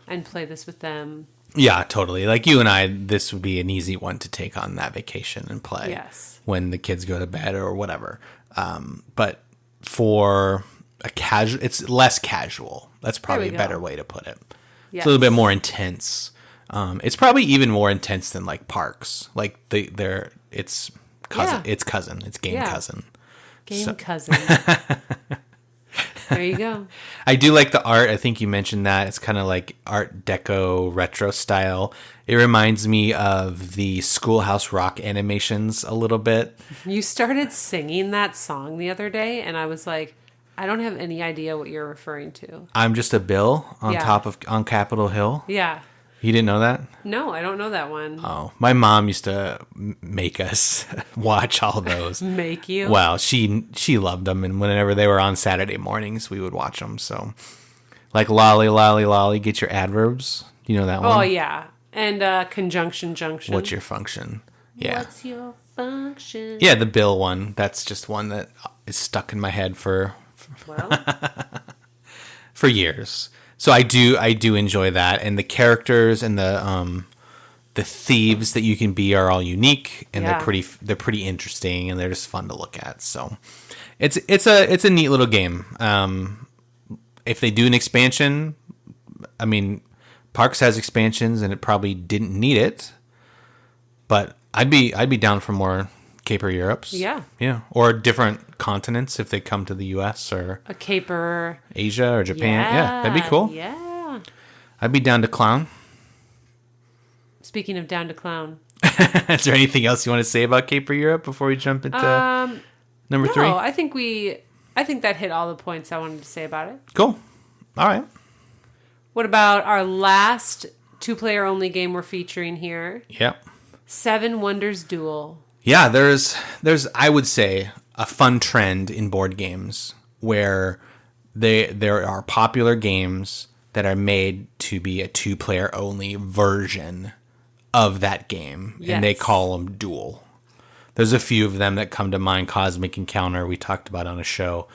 and play this with them. Yeah, totally. Like you and I, this would be an easy one to take on that vacation and play. Yes. When the kids go to bed or whatever. But for a casual, it's less casual. That's probably a better way to put it. Yes. It's a little bit more intense. It's probably even more intense than like parks. Like it's cousin. Yeah. It's cousin. It's game cousin. Cousin. There you go. I do like the art. I think you mentioned that. It's kind of like Art Deco retro style. It reminds me of the Schoolhouse Rock animations a little bit. You started singing that song the other day, and I was like, I don't have any idea what you're referring to. I'm just a bill on Capitol Hill. Yeah. You didn't know that? No, I don't know that one. Oh, my mom used to make us watch all those. Make you? Well, she loved them, and whenever they were on Saturday mornings, we would watch them. So, like lolly, lolly, lolly, get your adverbs. You know that one? Oh, yeah. And conjunction, junction. What's your function? Yeah. What's your function? Yeah, the Bill one. That's just one that is stuck in my head for years. So I do enjoy that, and the characters and the thieves that you can be are all unique, and they're pretty interesting, and they're just fun to look at. So it's a neat little game. If they do an expansion, I mean, Parks has expansions, and it probably didn't need it, but I'd be down for more Caper Europes. Yeah. Yeah. Or different continents if they come to the US or a Caper Asia or Japan. Yeah, that'd be cool. Yeah. I'd be down to clown. Speaking of down to clown. Is there anything else you want to say about Caper Europe before we jump into number 3? No, I think that hit all the points I wanted to say about it. Cool. All right. What about our last 2-player only game we're featuring here? Yep. 7 Wonders Duel. Yeah, there's I would say a fun trend in board games where there are popular games that are made to be a 2-player only version of that game, and they call them duel. There's a few of them that come to mind. Cosmic Encounter we talked about on a show.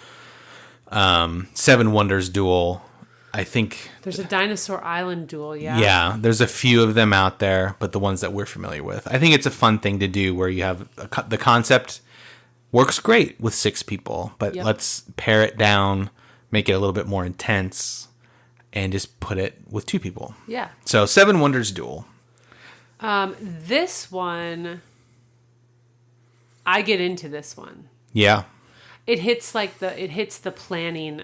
7 Wonders Duel. I think there's a Dinosaur Island Duel, yeah. Yeah, there's a few of them out there, but the ones that we're familiar with. I think it's a fun thing to do where you have the concept works great with 6 people, but let's pare it down, make it a little bit more intense, and just put it with 2 people. Yeah. So 7 Wonders Duel. This one, I get into this one. Yeah. It hits the planning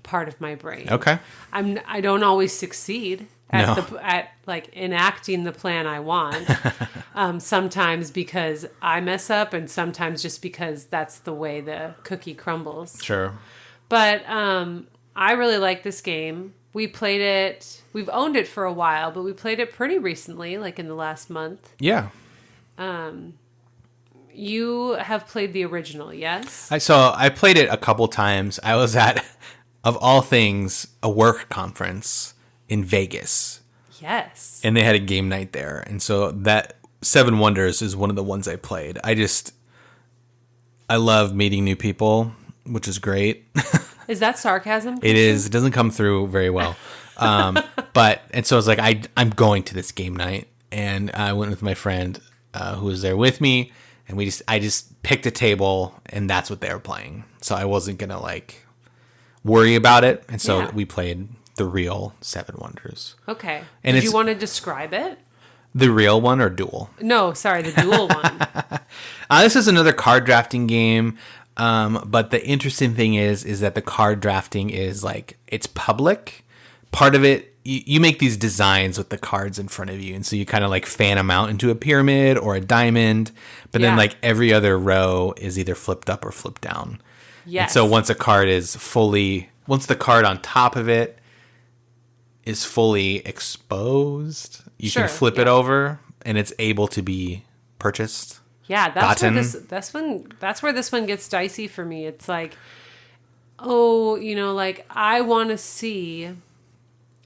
part of my brain. Okay. I don't always succeed at enacting the plan I want. Sometimes because I mess up, and sometimes just because that's the way the cookie crumbles. Sure. But I really like this game. We played it. We've owned it for a while, but we played it pretty recently, like in the last month. Yeah. You have played the original, yes? I played it a couple times. I was at, of all things, a work conference in Vegas. Yes. And they had a game night there. And so that 7 Wonders is one of the ones I played. I love meeting new people, which is great. Is that sarcasm? It is. It doesn't come through very well. And so I was like, I'm going to this game night. And I went with my friend who was there with me. And I just picked a table, and that's what they were playing. So I wasn't going to worry about it. And so we played the real 7 Wonders. Okay. And Did you want to describe it? The real one or duel? No, sorry, the duel one. This is another card drafting game. But the interesting thing is that the card drafting is it's public. Part of it, you make these designs with the cards in front of you. And so you kind of fan them out into a pyramid or a diamond. But then every other row is either flipped up or flipped down. Yes. And so once the card on top of it is fully exposed, you can flip it over and it's able to be purchased. Yeah, that's where this one gets dicey for me. It's I want to see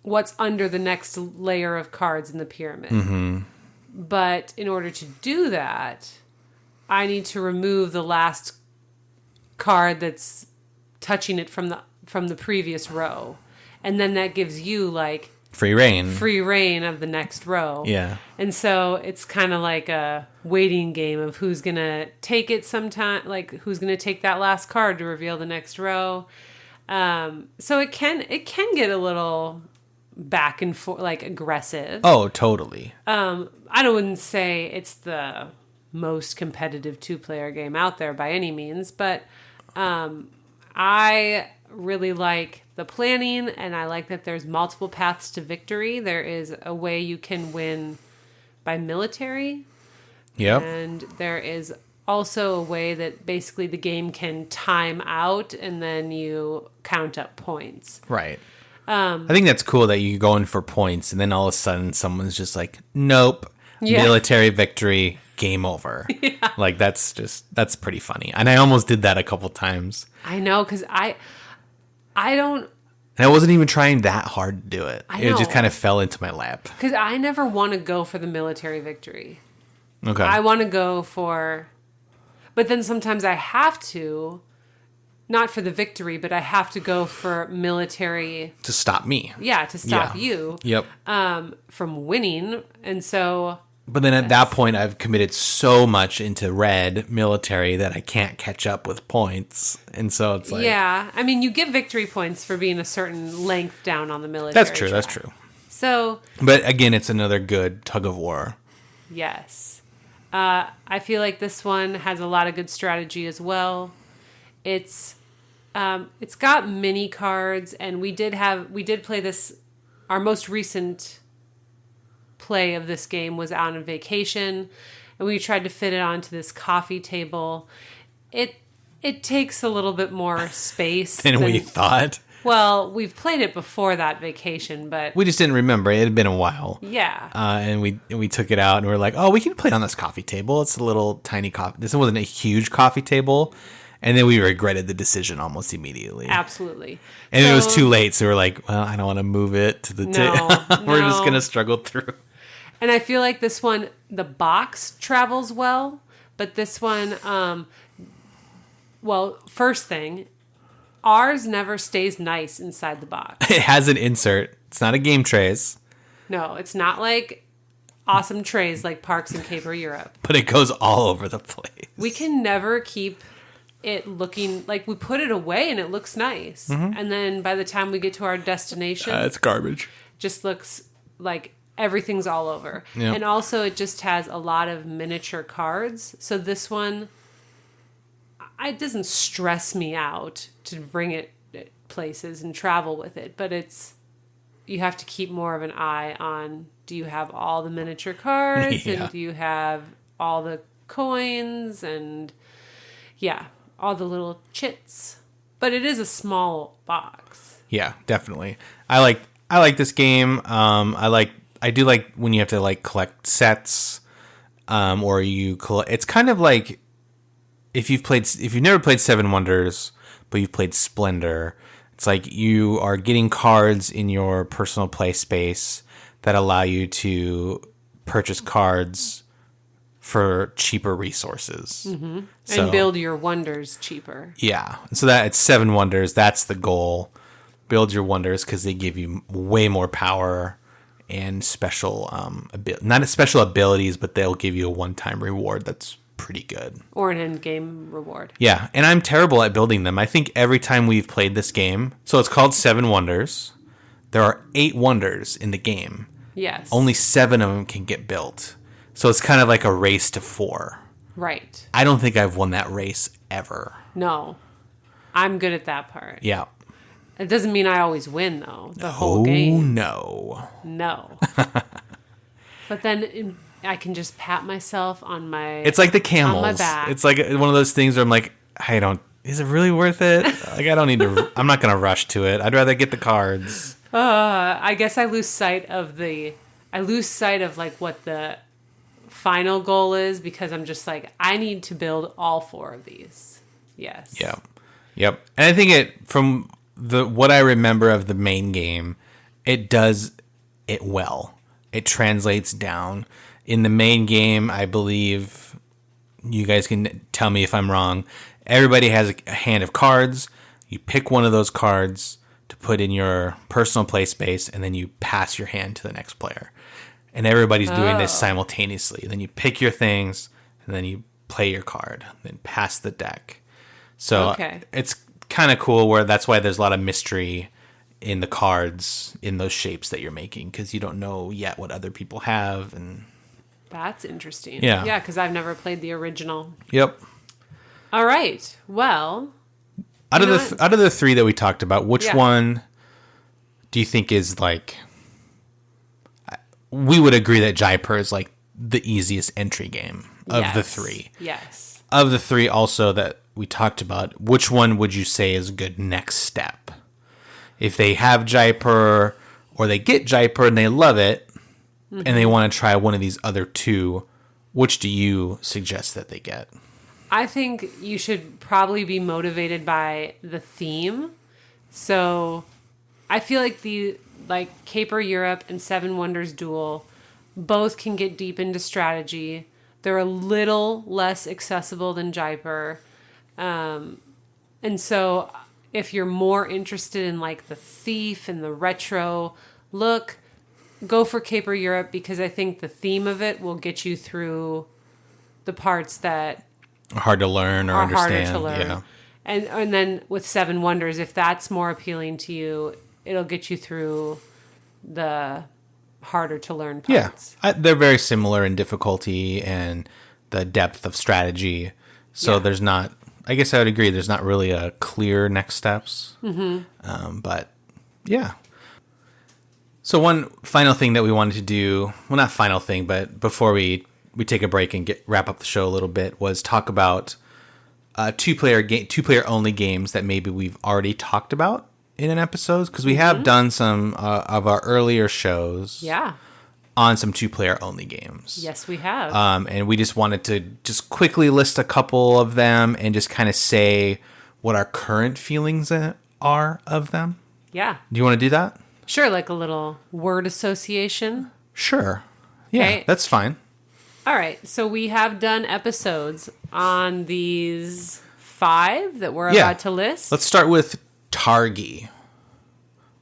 what's under the next layer of cards in the pyramid. Mm-hmm. But in order to do that, I need to remove the last card that's touching it from the previous row. And then that gives you free reign of the next row. Yeah. And so it's kind of like a waiting game of who's going to take it sometime, who's going to take that last card to reveal the next row. So it can get a little back and forth, aggressive. Oh, totally. I wouldn't say it's the most competitive 2-player game out there by any means, but I really like the planning, and I like that there's multiple paths to victory. There is a way you can win by military. Yep. And there is also a way that basically the game can time out and then you count up points. Right. I think that's cool that you go in for points and then all of a sudden someone's just like, nope, military victory, game over. Yeah. Like that's pretty funny. And I almost did that a couple times. I know, because I don't. And I wasn't even trying that hard to do it. It just kind of fell into my lap. Because I never want to go for the military victory. Okay. I want to go for, but then sometimes I have to, not for the victory, but I have to go for military. To stop me. Yeah, to stop you. Yep. From winning. And so. But then at that point, I've committed so much into red military that I can't catch up with points. And so it's like... Yeah. I mean, you get victory points for being a certain length down on the military That's true. track. That's true. So... But again, it's another good tug of war. Yes. I feel like this one has a lot of good strategy as well. It's got mini cards, and we did play this. Our most recent play of this game was out on vacation, and we tried to fit it onto this coffee table. It takes a little bit more space than we thought. Well, we've played it before that vacation, but we just didn't remember. It had been a while. Yeah. And we took it out, and we were like, oh, we can play it on this coffee table. It's a little tiny coffee. This wasn't a huge coffee table. And then we regretted the decision almost immediately. Absolutely. And it was too late, so we're like, well, I don't want to move it to the table. We're just going to struggle through. And I feel like this one, the box travels well, but this one, well, first thing, ours never stays nice inside the box. It has an insert. It's not a game trays. No, it's not like awesome trays like Parks and Caper Europe. But it goes all over the place. We can never keep it looking like we put it away and it looks nice. Mm-hmm. And then by the time we get to our destination, it's garbage. Just looks like everything's all over. Yep. And also it just has a lot of miniature cards. So this one, it doesn't stress me out to bring it places and travel with it. But you have to keep more of an eye on, do you have all the miniature cards? Yeah. And do you have all the coins? And yeah, all the little chits. But it is a small box. Yeah, definitely. I like this game. I do like when you have to like collect sets, or you collect. It's kind of like if you've never played Seven Wonders, but you've played Splendor. It's like you are getting cards in your personal play space that allow you to purchase cards for cheaper resources. Mm-hmm. So, and build your wonders cheaper. Yeah. So that it's Seven Wonders. That's the goal. Build your wonders because they give you way more power and special, not special abilities, but they'll give you a one-time reward that's pretty good. Or an end-game reward. Yeah. And I'm terrible at building them. I think every time we've played this game, so it's called Seven Wonders. There are 8 wonders in the game. Yes. Only 7 of them can get built. So it's kind of like a race to 4. Right. I don't think I've won that race ever. No. I'm good at that part. Yeah. It doesn't mean I always win, though. The whole game. No. But then I can just pat myself on my... It's like the camels. On my back. It's like one of those things where I'm like, is it really worth it? Like, I don't need to... I'm not going to rush to it. I'd rather get the cards. I guess I lose sight of like what the final goal is because I'm just like, I need to build all 4 of these. Yes. Yeah. Yep. And I think from what I remember of the main game, it does it well. It translates down. In the main game, I believe, you guys can tell me if I'm wrong, everybody has a hand of cards. You pick one of those cards to put in your personal play space, and then you pass your hand to the next player. And everybody's doing this simultaneously. Then you pick your things, and then you play your card, then pass the deck. So It's kind of cool where that's why there's a lot of mystery in the cards in those shapes that you're making, because you don't know yet what other people have. And that's interesting. Yeah, because I've never played the original. Yep. All right. Well, out of the 3 that we talked about, which one do you think is like? We would agree that Jaipur is like the easiest entry game of the 3. Yes. Of the 3 also that we talked about, which one would you say is a good next step if they have Jaipur or they get Jaipur and they love it and they want to try one of these other two, which do you suggest that they get? I think you should probably be motivated by the theme. So I feel like Caper Europe and Seven Wonders Duel both can get deep into strategy. They're a little less accessible than Jaipur. And so if you're more interested in like the thief and the retro look, go for Caper Europe, because I think the theme of it will get you through the parts that hard to learn or are understand. Harder to learn. Yeah. And then with Seven Wonders, if that's more appealing to you, it'll get you through the harder to learn parts. Yeah, they're very similar in difficulty and the depth of strategy. So there's not, I guess I would agree, there's not really a clear next steps. But yeah. So one final thing that we wanted to do, well, not final thing, but before we take a break and wrap up the show a little bit, was talk about two-player only games that maybe we've already talked about in an episode, because we have done some of our earlier shows on some two-player only games. Yes, we have. And we just wanted to just quickly list a couple of them and just kind of say what our current feelings are of them. Yeah. Do you want to do that? Sure, like a little word association. Sure. Yeah, Okay. That's fine. All right, so we have done episodes on these 5 that we're about to list. Let's start with Targi.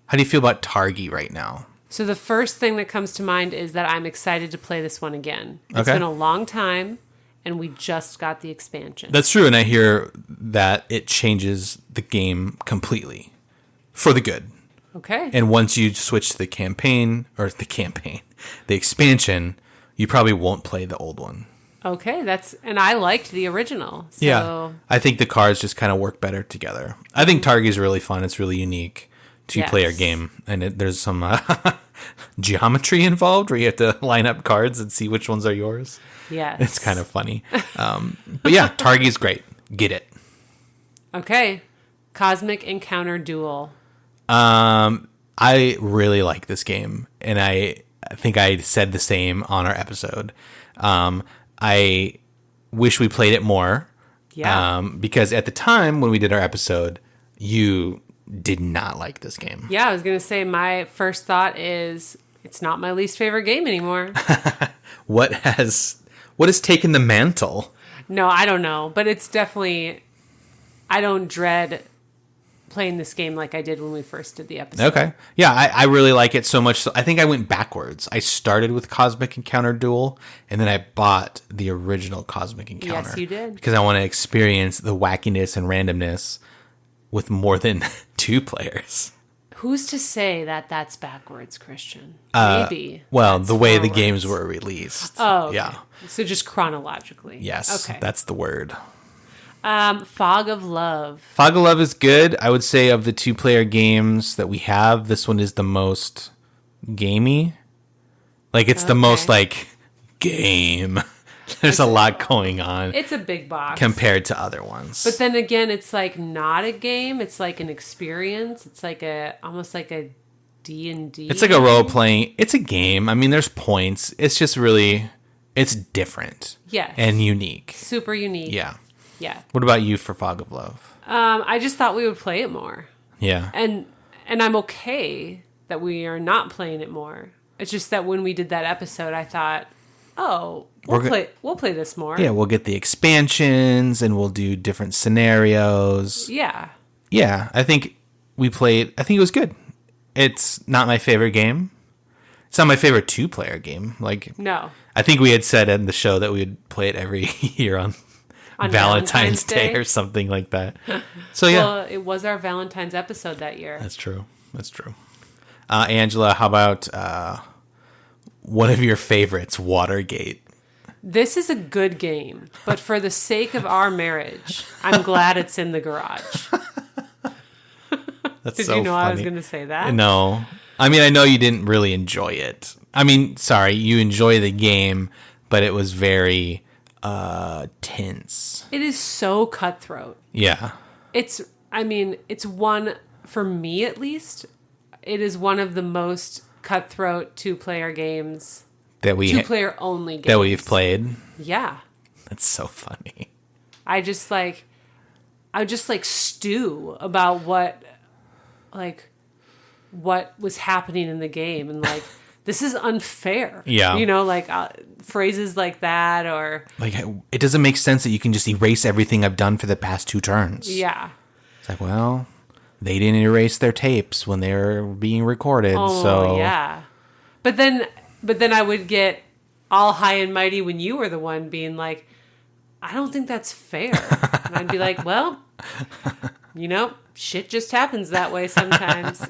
How do you feel about Targi right now? So the first thing that comes to mind is that I'm excited to play this one again. It's Okay. been a long time, and we just got the expansion. That's true, and I hear that it changes the game completely for the good. Okay. And once you switch to the expansion, you probably won't play the old one. Okay, and I liked the original. So. Yeah, I think the cards just kind of work better together. I think Targi is really fun. It's really unique two-player game, and there's some geometry involved where you have to line up cards and see which ones are yours. Yes. It's kind of funny. But yeah, Targi is great. Get it. Okay, Cosmic Encounter Duel. I really like this game, and I think I said the same on our episode. I wish we played it more. Yeah. Because at the time when we did our episode, you did not like this game. Yeah, I was going to say my first thought is it's not my least favorite game anymore. What has taken the mantle? No, I don't know, but it's definitely, I don't dread playing this game like I did when we first did the episode. Okay. Yeah, I really like it so much. So I think I went backwards. I started with Cosmic Encounter Duel, and then I bought the original Cosmic Encounter. Yes, you did. Because I want to experience the wackiness and randomness with more than 2 players. Who's to say that that's backwards, Christian? Maybe. Well, that's the way the forwards. games were released. Oh, okay. Yeah. So just chronologically. Yes, Okay. that's the word. Fog of Love. Fog of Love is good. I would say of the 2-player games that we have, this one is the most gamey. Like, it's the most, like, game. There's a lot going on It's a big box. compared to other ones. But then again, it's like not a game. It's like an experience. It's like almost like a D&D. It's like a role-playing. It's a game. I mean, there's points. It's just really, it's different. Yes. And unique. Super unique. Yeah. Yeah. What about you for Fog of Love? I just thought we would play it more. Yeah. And I'm okay that we are not playing it more. It's just that when we did that episode, I thought, oh, we'll play this more. Yeah, we'll get the expansions and we'll do different scenarios. Yeah. Yeah, I think it was good. It's not my favorite game. It's not my favorite 2-player game. Like, No. I think we had said in the show that we would play it every year on Valentine's Day or something like that. So yeah. Well, it was our Valentine's episode that year. That's true. Angela, how about one of your favorites, Watergate? This is a good game, but for the sake of our marriage, I'm glad it's in the garage. That's Did so you know funny. I was going to say that? No. I mean, I know you didn't really enjoy it. I mean, sorry, you enjoy the game, but it was very tense. It is so cutthroat. Yeah. It's one for me at least, it is one of the most cutthroat two-player games. Two-player only games. That we've played. Yeah. That's so funny. I would just stew about what was happening in the game, and like, this is unfair. Yeah. You know, like phrases like that, or like, it doesn't make sense that you can just erase everything I've done for the past 2 turns. Yeah. It's like, well, they didn't erase their tapes when they were being recorded. Oh, so yeah. But then I would get all high and mighty when you were the one being like, I don't think that's fair. And I'd be like, well, shit just happens that way sometimes.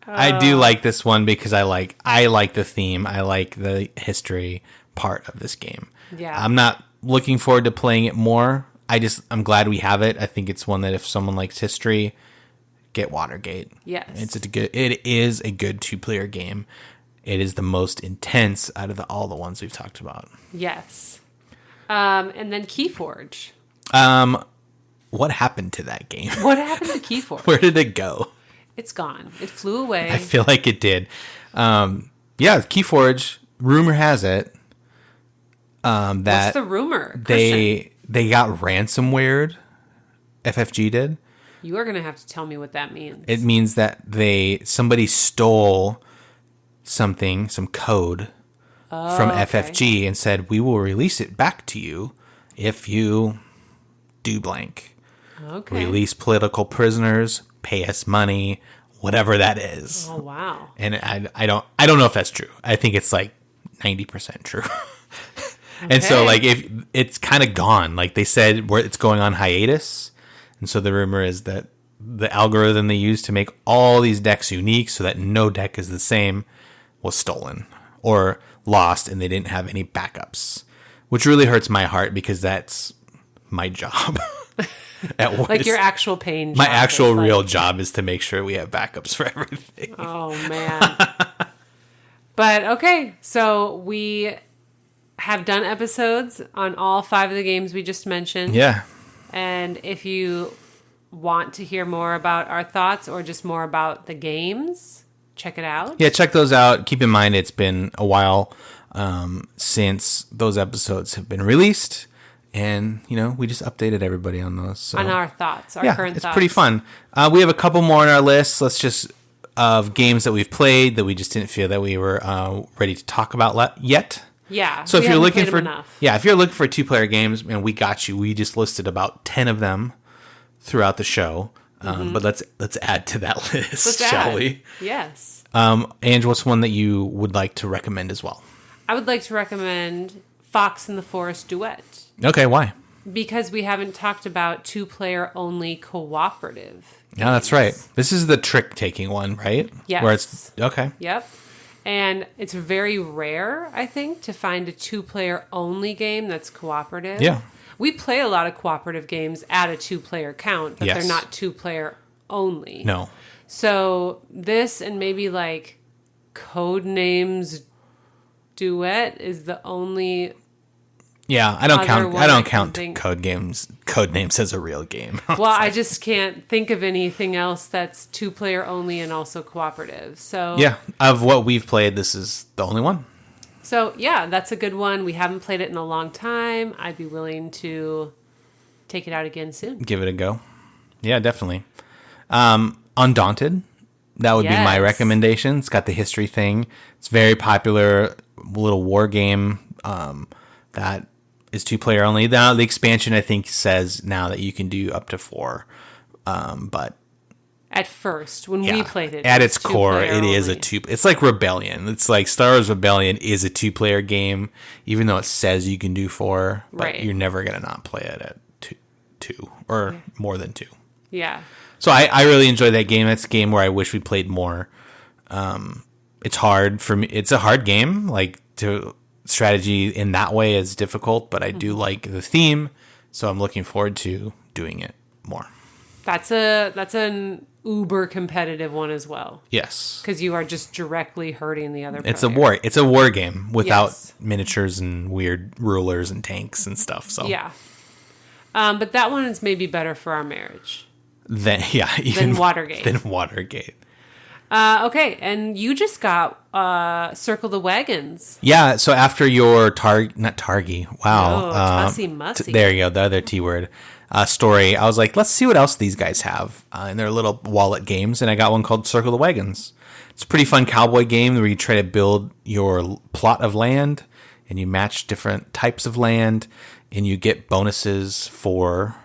I do like this one because I like the theme. I like the history part of this game. Yeah. I'm not looking forward to playing it more. I'm glad we have it. I think it's one that if someone likes history, get Watergate. Yes. It is a good 2-player game. It is the most intense out of all the ones we've talked about. Yes. And then Keyforge. What happened to that game? What happened to Keyforge? Where did it go? It's gone. It flew away. I feel like it did. Keyforge, rumor has it that what's the rumor? They got ransomwared. FFG did. You are going to have to tell me what that means. It means that somebody stole some code from FFG and said, we will release it back to you if you do blank. Okay. Release political prisoners, pay us money, whatever that is. Oh, wow. And I don't know if that's true. I think it's like 90% true. And so like if it's kind of gone, like they said it's going on hiatus. And so the rumor is that the algorithm they used to make all these decks unique so that no deck is the same was stolen or lost, and they didn't have any backups, which really hurts my heart because that's my job. At work. Like your actual pain job. My actual real job is to make sure we have backups for everything. Oh, man. But okay, so we have done episodes on all 5 of the games we just mentioned. Yeah. And if you want to hear more about our thoughts or just more about the games, check it out. Yeah, check those out. Keep in mind it's been a while since those episodes have been released. And, we just updated everybody on those. So. On our thoughts, current thoughts. It's pretty fun. We have a couple more on our list. Let's just, of games that we've played that we just didn't feel that we were ready to talk about yet. Yeah. So if you're looking for, if you're looking for 2-player games, man, we got you. We just listed about 10 of them throughout the show. But let's add to that list, shall we? Yes. Ange, what's one that you would like to recommend as well? I would like to recommend Fox in the Forest Duet. Okay, why? Because we haven't talked about 2-player only cooperative games. Yeah, that's right. This is the trick-taking one, right? Yes. Where it's, okay. Yep. And it's very rare, I think, to find a 2-player only game that's cooperative. Yeah. We play a lot of cooperative games at a 2-player count, but they're not 2-player only. No. So this and maybe like Codenames Duet is the only. Yeah, I don't count Codenames as a real game. Well, I just can't think of anything else that's 2-player only and also cooperative. So yeah, of what we've played, this is the only one. So yeah, that's a good one. We haven't played it in a long time. I'd be willing to take it out again soon. Give it a go. Yeah, definitely. Undaunted. That would be my recommendation. It's got the history thing. It's very popular little war game that is 2-player only. Now the expansion I think says now that you can do up to 4. But at first, when we played it, at its core, it is a 2. It's like Rebellion. It's like Star Wars Rebellion is a 2-player game, even though it says you can do 4. But you're never gonna not play it at 2 or more than 2. Yeah. So I really enjoy that game. That's a game where I wish we played more. It's hard for me. It's a hard game. Like strategy in that way is difficult, but I do like the theme, so I'm looking forward to doing it more. That's an uber competitive one as well. Yes, because you are just directly hurting the other player. It's a war game without miniatures and weird rulers and tanks and stuff. So yeah, but that one is maybe better for our marriage. Than Watergate. Than Watergate. Okay, and you just got Circle the Wagons. Yeah, so after your not Targy, wow. Tussy Mussy. There you go, the other T word story. I was like, let's see what else these guys have in their little wallet games, and I got one called Circle the Wagons. It's a pretty fun cowboy game where you try to build your plot of land, and you match different types of land, and you get bonuses for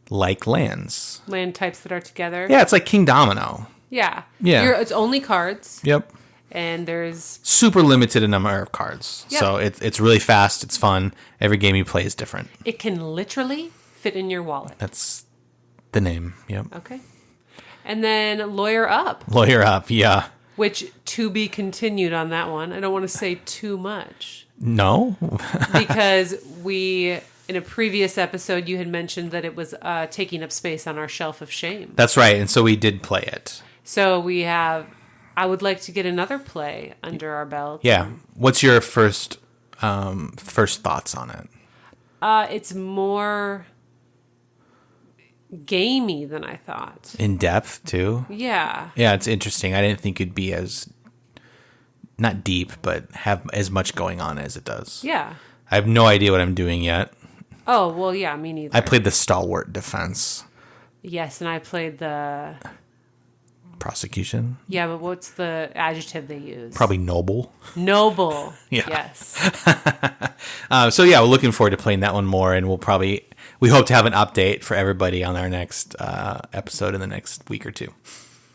like lands. Land types that are together. Yeah, it's like King Domino. Yeah. Yeah. It's only cards. Yep. And there's super limited a number of cards. Yep. So it's really fast. It's fun. Every game you play is different. It can literally fit in your wallet. That's the name. Yep. Okay. And then Lawyer Up. Lawyer Up, yeah. Which, to be continued on that one. I don't want to say too much. No. Because in a previous episode, you had mentioned that it was taking up space on our shelf of shame. That's right. And so we did play it. So I would like to get another play under our belt. Yeah. What's your first thoughts on it? It's more gamey than I thought. In depth, too? Yeah. Yeah, it's interesting. I didn't think it'd be as, not deep, but have as much going on as it does. Yeah. I have no idea what I'm doing yet. Oh, well, yeah, me neither. I played the stalwart defense. Yes, and I played the... prosecution. Yeah, but what's the adjective they use? Probably noble. Noble. Yeah. Yes. So yeah, we're looking forward to playing that one more, and we hope to have an update for everybody on our next episode in the next week or two.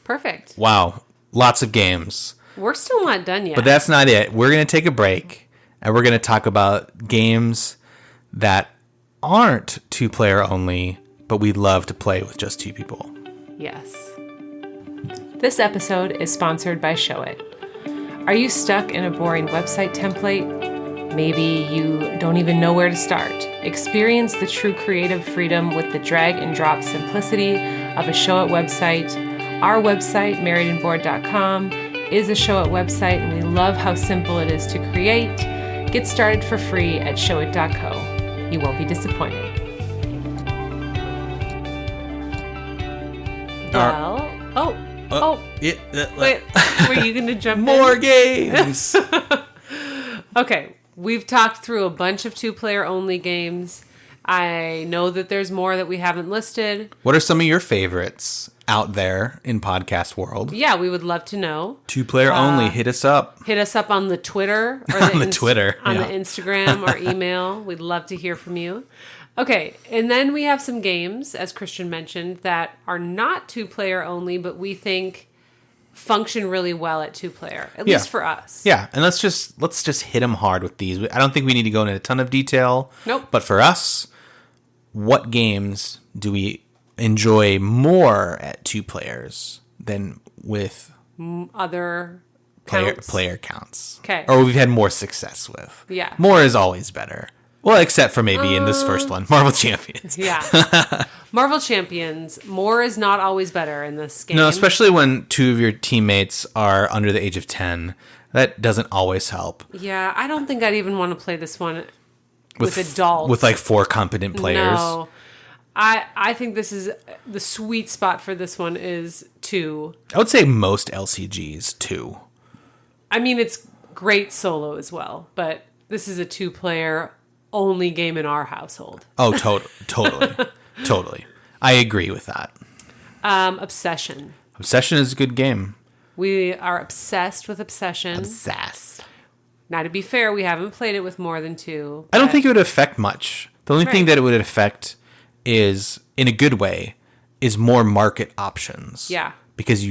Perfect. Wow. Lots of games. We're still not done yet. But that's not it. We're going to take a break, and we're going to talk about games that aren't 2-player only, but we love to play with just 2 people. Yes. This episode is sponsored by Showit. Are you stuck in a boring website template? Maybe you don't even know where to start. Experience the true creative freedom with the drag and drop simplicity of a Showit website. Our website, marriedandbored.com, is a Showit website, and we love how simple it is to create. Get started for free at showit.co. You won't be disappointed. Wait, were you going to jump More in? games! Okay, we've talked through a bunch of 2-player only games. I know that there's more that we haven't listed. What are some of your favorites out there in podcast world? Yeah, we would love to know. 2-player only, hit us up. Hit us up on the Twitter. Or on the Twitter. On the Instagram or email. We'd love to hear from you. Okay, and then we have some games, as Christian mentioned, that are not 2-player only, but we think function really well at 2-player, at least for us. Yeah, and let's just hit them hard with these. I don't think we need to go into a ton of detail. Nope. But for us, what games do we enjoy more at 2 players than with other player counts? Okay. Or we've had more success with. Yeah. More is always better. Well, except for maybe in this first one, Marvel Champions. Yeah. Marvel Champions, more is not always better in this game. No, especially when 2 of your teammates are under the age of 10. That doesn't always help. Yeah, I don't think I'd even want to play this one with adults. With like 4 competent players. No. I think this is the sweet spot for this one is 2. I would say most LCGs 2. I mean, it's great solo as well, but this is a 2-player only game in our household. Oh, totally. I agree with that. Obsession. Obsession is a good game. We are obsessed with Obsession. Obsessed. Now, to be fair, we haven't played it with more than 2. I don't think it would affect much. The only thing that it would affect is, in a good way, is more market options. Yeah. Because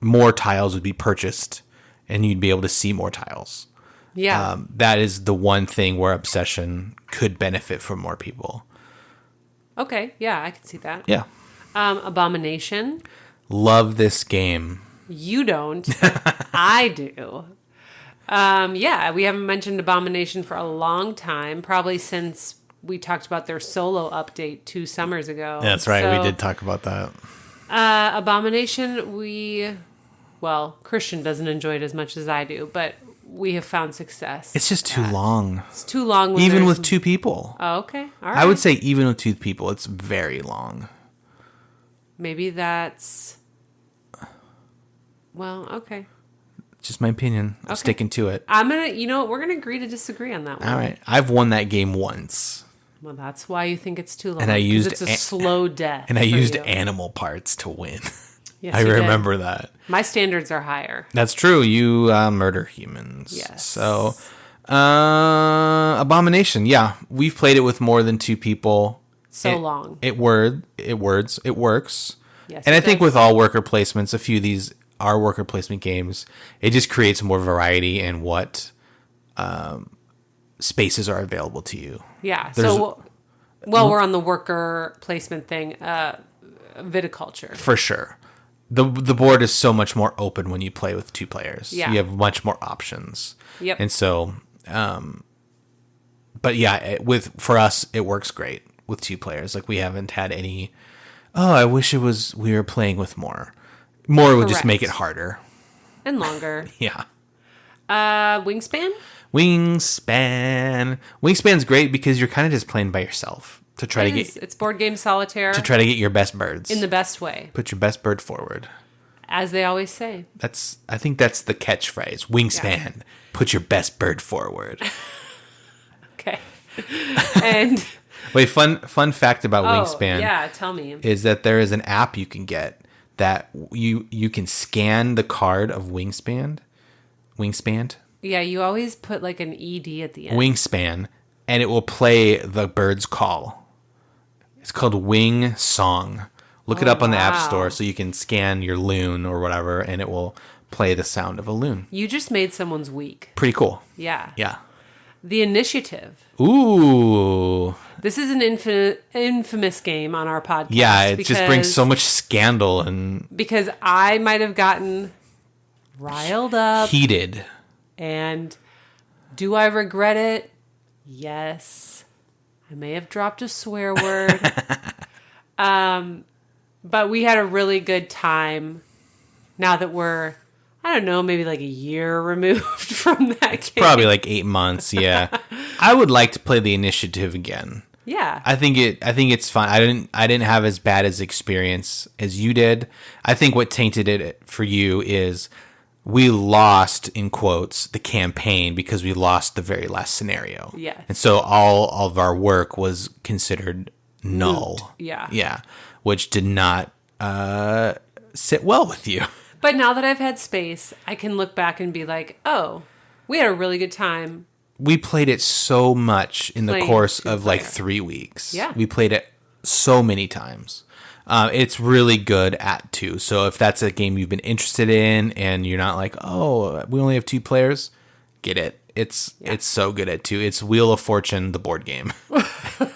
more tiles would be purchased, and you'd be able to see more tiles. Yeah. That is the one thing where Obsession could benefit from more people. Okay. Yeah, I can see that. Yeah. Abomination. Love this game. You don't. I do. Yeah, we haven't mentioned Abomination for a long time, probably since we talked about their solo update 2 summers ago. That's right. So, we did talk about that. Abomination, Christian doesn't enjoy it as much as I do, but we have found success. It's just too long. It's too long. Even with 2 people. Oh, okay. All right. I would say even with 2 people, it's very long. Maybe that's... Well, okay. Just my opinion. I'm sticking to it. I'm going to... You know what? We're going to agree to disagree on that one. All right. I've won that game once. Well, that's why you think it's too long. And I used... It's a slow death. And I used animal parts to win. Yes, I remember that. My standards are higher. That's true. You murder humans. Yes. So, Abomination. Yeah. We've played it with more than 2 people. Long. It works. Yes, and I think with all worker placements, a few of these are worker placement games. It just creates more variety in what spaces are available to you. Yeah. So, we're on the worker placement thing. Viticulture. For sure. The board is so much more open when you play with 2 players. Yeah. You have much more options. Yep. And so, but yeah, for us, it works great with 2 players. Like we haven't had any, I wish we were playing with more. More would just make it harder. And longer. Yeah. Wingspan? Wingspan's great because you're kind of just playing by yourself to try to get... It's board game solitaire. To try to get your best birds. In the best way. Put your best bird forward. As they always say. I think that's the catchphrase. Wingspan. Yeah. Put your best bird forward. Okay. And... Wait, fun fact about Wingspan. Yeah, tell me. Is that there is an app you can get that you can scan the card of Wingspan. Yeah, you always put like an ED at the end. Wingspan, and it will play the bird's call. It's called Wing Song. Look it up on the App Store so you can scan your loon or whatever, and it will play the sound of a loon. You just made someone's week. Pretty cool. Yeah. Yeah. The Initiative. Ooh. This is an infamous game on our podcast. Yeah, it just brings so much scandal and... Because I might have gotten riled up. Heated. And do I regret it? Yes. I may have dropped a swear word. But we had a really good time now that we're, I don't know, maybe like a year removed from that game. Probably like 8 months, yeah. I would like to play the Initiative again. Yeah. I think it's fun. I didn't have as bad as experience as you did. I think what tainted it for you is we lost, in quotes, the campaign because we lost the very last scenario. Yeah. And so all of our work was considered null. Moot. Yeah. Yeah. Which did not sit well with you. But now that I've had space, I can look back and be like, oh, we had a really good time. We played it so much in the course of like 3 weeks. Yeah. We played it so many times. It's really good at 2. So if that's a game you've been interested in and you're not like, oh, we only have 2 players, get it. It's so good at 2. It's Wheel of Fortune, the board game.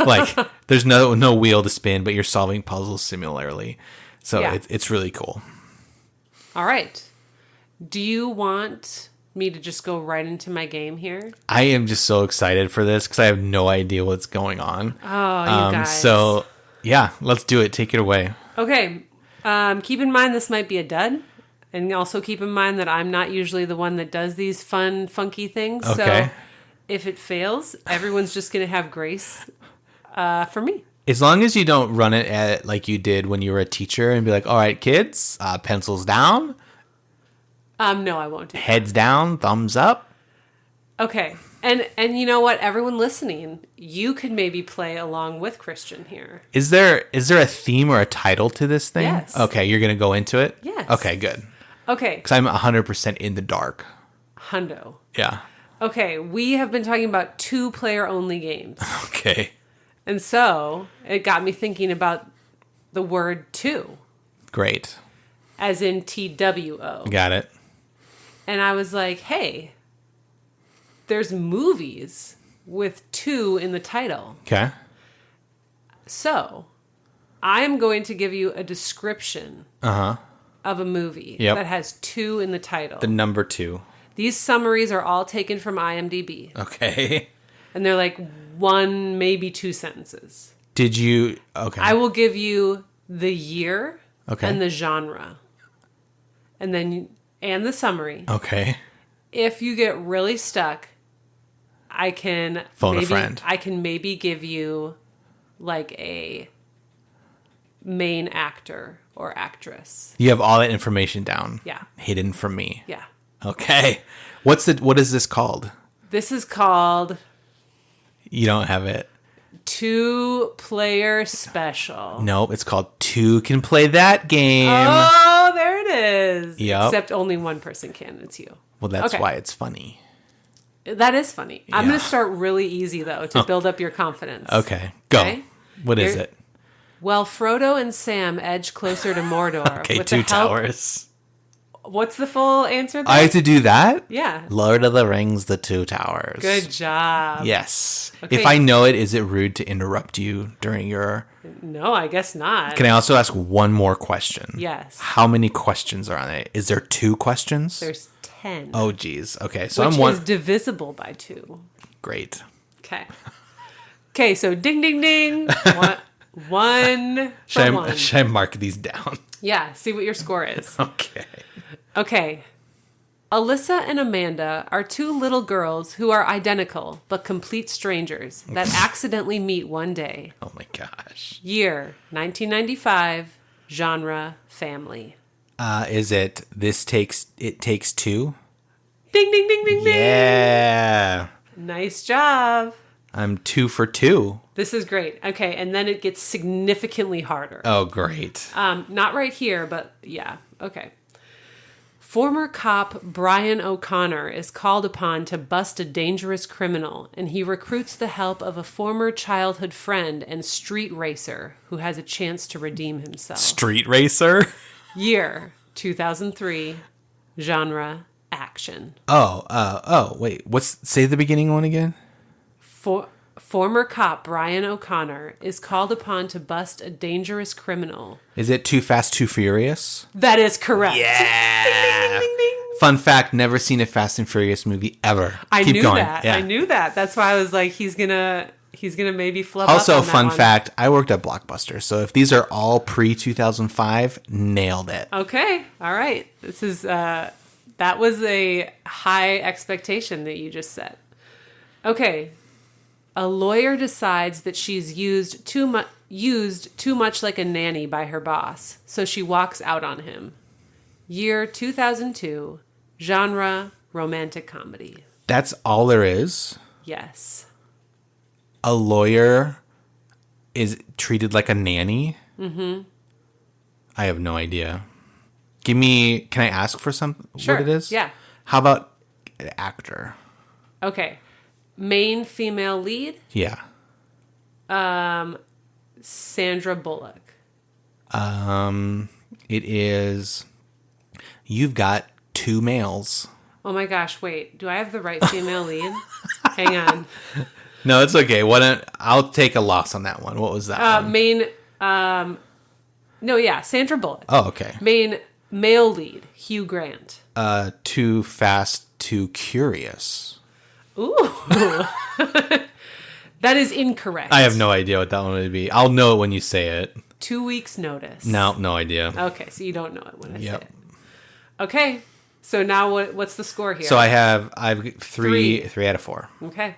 Like there's no wheel to spin, but you're solving puzzles similarly. So it's really cool. All right. Do you want me to just go right into my game here? I am just so excited for this because I have no idea what's going on. Oh, you guys. So, yeah, let's do it. Take it away. Okay. Keep in mind this might be a dud. And also keep in mind that I'm not usually the one that does these fun, funky things. Okay. So if it fails, everyone's just going to have grace for me. As long as you don't run it at like you did when you were a teacher and be like, all right, kids, pencils down. No, I won't do that. Heads down, thumbs up. Okay. And you know what? Everyone listening, you could maybe play along with Christian here. Is there a theme or a title to this thing? Yes. Okay, you're going to go into it? Yes. Okay, good. Okay. Because I'm 100% in the dark. Hundo. Yeah. Okay, we have been talking about 2-player only games. Okay. And so it got me thinking about the word two. Great. As in TWO. Got it. And I was like, hey, there's movies with 2 in the title. Okay. So I'm going to give you a description of a movie that has 2 in the title. The number 2. These summaries are all taken from IMDb. Okay. And they're like 1, maybe 2 sentences. Did you... Okay. I will give you the year and the genre. And then... And the summary. Okay. If you get really stuck, I can... Phone a friend. I can maybe give you like a main actor or actress. You have all that information down. Yeah. Hidden from me. Yeah. Okay. What is this called? This is called You don't have it. 2-player special. Nope, it's called Two Can Play That Game. Oh, there it is. Yep. Except only one person can. It's you. Well, that's Okay. why it's funny. That is funny. I'm Yeah. going to start really easy, though, to build up your confidence. Okay, go. Okay? What is You're- it? Well, Frodo and Sam edge closer to Mordor. Okay, with Two the help- Towers. What's the full answer there? I have to do that? Yeah. Lord of the Rings, The Two Towers. Good job. Yes. Okay. If I know it, is it rude to interrupt you during your... No, I guess not. Can I also ask one more question? Yes. How many questions are on it? Is there 2 questions? There's 10. Oh, geez. Okay, so which I'm one... is divisible by 2. Great. Okay. Okay, so ding, ding, ding. One for one. Should I mark these down? Yeah, see what your score is. Okay. Okay. Alyssa and Amanda are 2 little girls who are identical but complete strangers that accidentally meet one day. Oh my gosh. Year 1995. Genre family. Is it It Takes Two? Ding, ding, ding, ding, ding. Yeah. Nice job. I'm 2 for 2. This is great. Okay, and then it gets significantly harder. Oh, great. Not right here, but yeah. Okay. Former cop Brian O'Connor is called upon to bust a dangerous criminal, and he recruits the help of a former childhood friend and street racer who has a chance to redeem himself. Street Racer? Year 2003. Genre action. Wait. Say the beginning one again? Former cop Brian O'Connor is called upon to bust a dangerous criminal. Is it Too Fast, Too Furious? That is correct. Yeah. Ding, ding, ding, ding. Fun fact, never seen a Fast and Furious movie ever. I Keep knew going. that. Yeah. I knew that. That's why I was like, he's gonna maybe flub Also, up on that fun one. fact, I worked at Blockbuster, so if these are all pre-2005, nailed it. Okay. All right. This is that was a high expectation that you just set. Okay. A lawyer decides that she's used too much like a nanny by her boss, so she walks out on him. Year 2002. Genre romantic comedy. That's all there is? Yes. A lawyer is treated like a nanny? Mm-hmm. I have no idea. Can I ask for Sure. what it is? Yeah. How about an actor? Okay. Main female lead, Yeah. Sandra Bullock. It is, you've got 2 males. Oh my gosh, wait. Do I have the right female lead? Hang on. No, it's okay. I'll take a loss on that one. What was that one? Sandra Bullock. Oh, okay. Main male lead, Hugh Grant. Too Fast, Too Curious. Ooh. That is incorrect. I have no idea what that one would be. I'll know it when you say it. 2 weeks notice. No idea. Okay, so you don't know it when I say Yep. it. Okay, so now what's the score here? So I've 3 out of 4. Okay.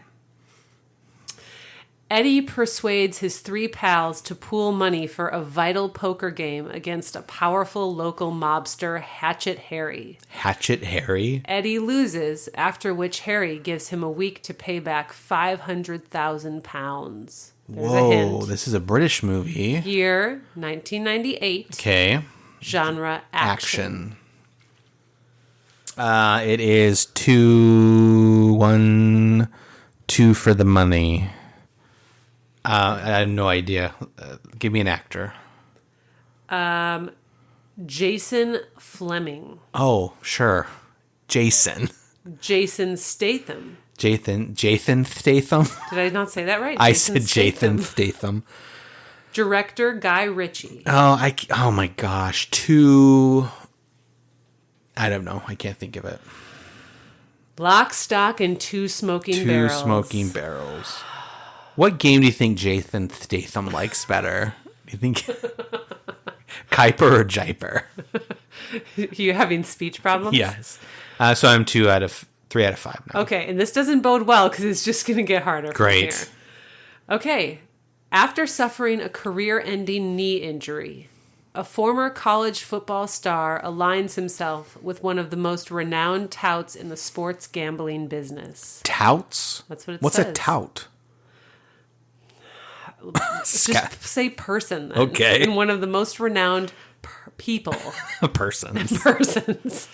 Eddie persuades his 3 pals to pool money for a vital poker game against a powerful local mobster, Hatchet Harry. Hatchet Harry? Eddie loses, after which Harry gives him a week to pay back £500,000. There's a Whoa, hint. this is a British movie. Year 1998. Okay. Genre action. It is 2 for the money. I have no idea. Give me an actor. Jason Fleming. Oh, sure. Jason Statham. Jathan Statham? Did I not say that right? I Jason said Jathan Statham. Director Guy Ritchie. Oh my gosh. 2. I don't know. I can't think of it. Lock, Stock, and Two Smoking Barrels. 2 Smoking Barrels. What game do you think Jathan Statham likes better? Do you think Kuiper or Jiper? You having speech problems? Yes. So I'm 3 out of 5 now. Okay, and this doesn't bode well because it's just going to get harder. from Great. here. Okay. After suffering a career-ending knee injury, a former college football star aligns himself with one of the most renowned touts in the sports gambling business. Touts? That's what it What's says. a tout? Just say person then. Okay. And one of the most renowned people. Persons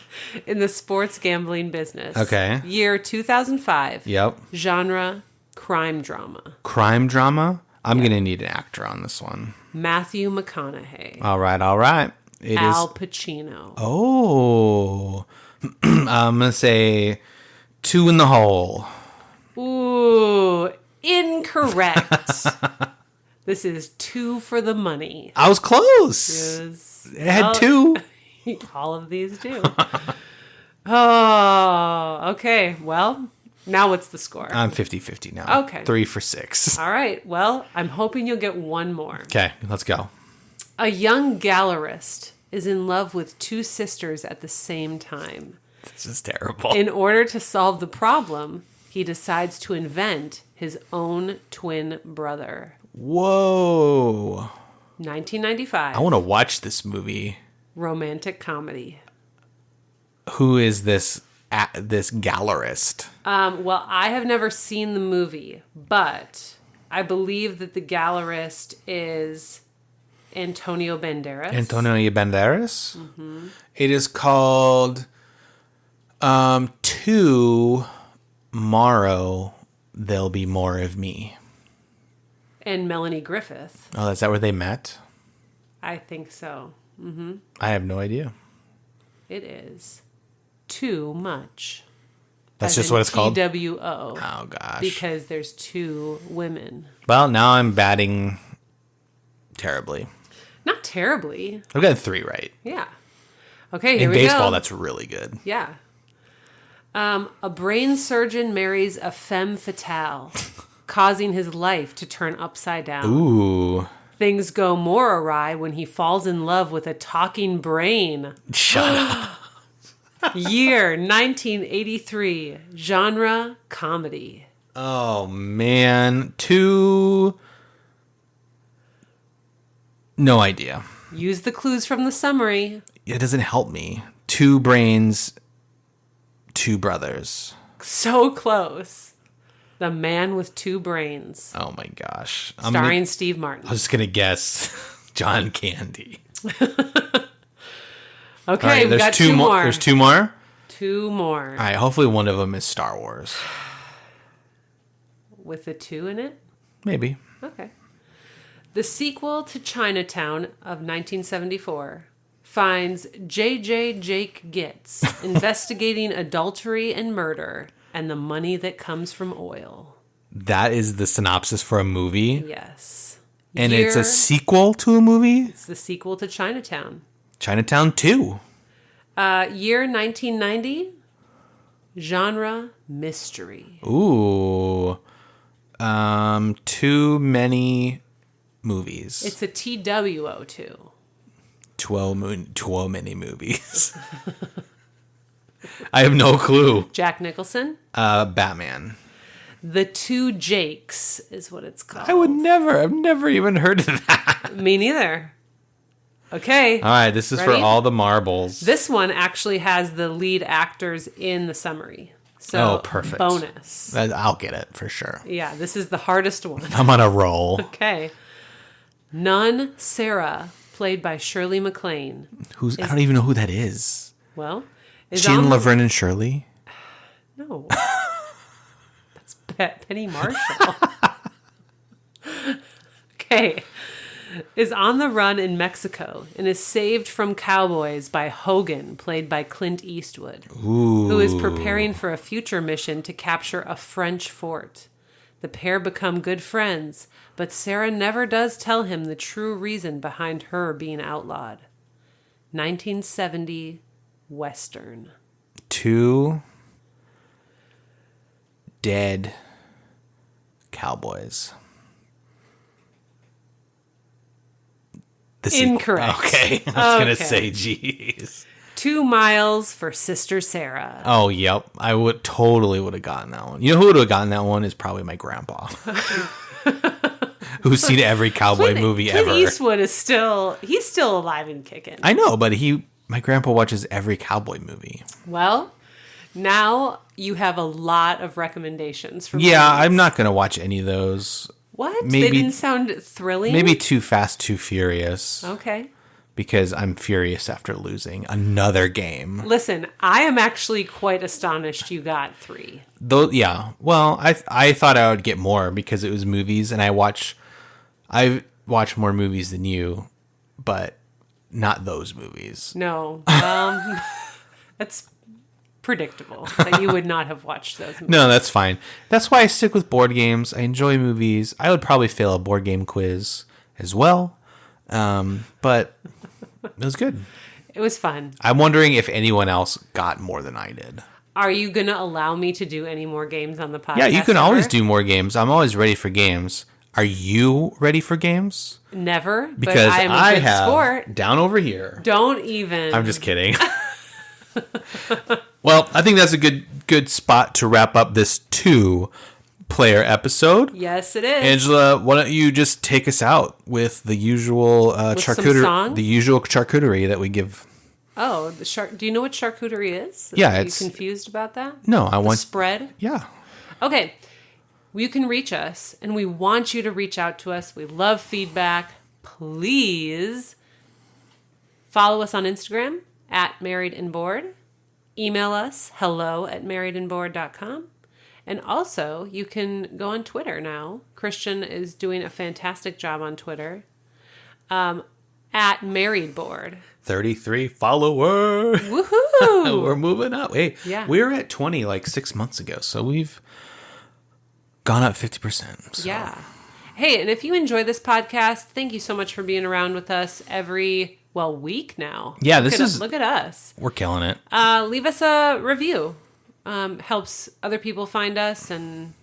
in the sports gambling business. Okay. Year 2005. Yep. Genre, crime drama. Crime drama? I'm going to need an actor on this one. Matthew McConaughey. All right. Al Pacino. Oh. I'm going to say 2 in the Hole. Ooh, incorrect. This is 2 for the Money. I was close. It had 2. All of these do. Oh, okay. Well, now what's the score? I'm 50-50 now. Okay. 3 for 6. All right. Well, I'm hoping you'll get one more. Okay, let's go. A young gallerist is in love with 2 sisters at the same time. This is terrible. In order to solve the problem, he decides to invent his own twin brother. Whoa. 1995. I want to watch this movie. Romantic comedy. Who is this gallerist? Well, I have never seen the movie, but I believe that the gallerist is Antonio Banderas. Antonio Banderas? Mm-hmm. It is called Tomorrow There'll Be More of Me. And Melanie Griffith. Oh, is that where they met? I think so. Mm-hmm. I have no idea. It is Too Much. That's just what it's called? TWO. Oh, gosh. Because there's 2 women. Well, now I'm batting terribly. Not terribly. I've got 3 right. Yeah. Okay, here In we go. In baseball, that's really good. Yeah. A brain surgeon marries a femme fatale, causing his life to turn upside down. Ooh. Things go more awry when he falls in love with a talking brain. Shut up. Year 1983. Genre, comedy. Oh, man. 2... No idea. Use the clues from the summary. It doesn't help me. 2 brains, 2 brothers. So close. The Man with 2 Brains. Oh my gosh. Starring Steve Martin. I was just going to guess John Candy. Okay, right, we got 2 more. There's 2 more? 2 more. All right, hopefully one of them is Star Wars. With a 2 in it? Maybe. Okay. The sequel to Chinatown of 1974 finds J.J. Jake Gitz investigating adultery and murder and the money that comes from oil. That is the synopsis for a movie? Yes. And it's a sequel to a movie? It's the sequel to Chinatown. Chinatown 2. Year 1990. Genre, mystery. Ooh. Too many movies. It's a TWO2. 12 many movies. I have no clue. Jack Nicholson. Batman. The 2 Jakes is what it's called. I've never even heard of that. Me neither. Okay. All right, this is Ready? for all the marbles. This one actually has the lead actors in the summary. So, perfect. Bonus. I'll get it for sure. Yeah, this is the hardest one. I'm on a roll. Okay. Nun Sarah, played by Shirley MacLaine. I don't even know who that is. Well, Is she in Laverne and Shirley? No. That's Penny Marshall. Okay. Is on the run in Mexico and is saved from cowboys by Hogan, played by Clint Eastwood, who is preparing for a future mission to capture a French fort. The pair become good friends, but Sarah never does tell him the true reason behind her being outlawed. 1970 Western. 2 dead cowboys. Incorrect. Okay. I was going to say, geez. 2 Miles for Sister Sarah. Oh, yep. I totally would have gotten that one. You know who would have gotten that one is probably my grandpa. who's seen every cowboy movie Clint ever. Eastwood is still alive and kicking. I know, but my grandpa watches every cowboy movie. Well, now you have a lot of recommendations for Yeah, movies. I'm not going to watch any of those. What? Maybe, they didn't sound thrilling? Maybe Too Fast, Too Furious. Okay. Because I'm furious after losing another game. Listen, I am actually quite astonished you got 3. Though, yeah. Well, I thought I would get more because it was movies, and I watch more movies than you, but not those movies. No, that's predictable that you would not have watched those movies. No, that's fine. That's why I stick with board games. I enjoy movies. I would probably fail a board game quiz as well, but it was good. It was fun. I'm wondering if anyone else got more than I did. Are you going to allow me to do any more games on the podcast? Yeah, you can always do more games. I'm always ready for games. Are you ready for games? Never, Because but I am a good have sport. Down over here. Don't even. I'm just kidding. Well, I think that's a good spot to wrap up this 2-player episode. Yes, it is. Angela, why don't you just take us out with the usual charcuterie, the usual charcuterie that we give. Oh, the shark. Do you know what charcuterie is? Yeah, Are you confused about that? No, I want spread. Yeah. Okay. You can reach us, and we want you to reach out to us. We love feedback. Please follow us on Instagram @marriedandbored. Email us hello@marriedandbored.com. And also, you can go on Twitter now. Christian is doing a fantastic job on Twitter. @marriedbored. 33 followers. Woohoo! We're moving up. Hey, Yeah. we were at 20 like 6 months ago, so we've gone up 50%. So. Yeah. Hey, and if you enjoy this podcast, thank you so much for being around with us every, week now. Yeah, Look at us. We're killing it. Leave us a review. Helps other people find us, and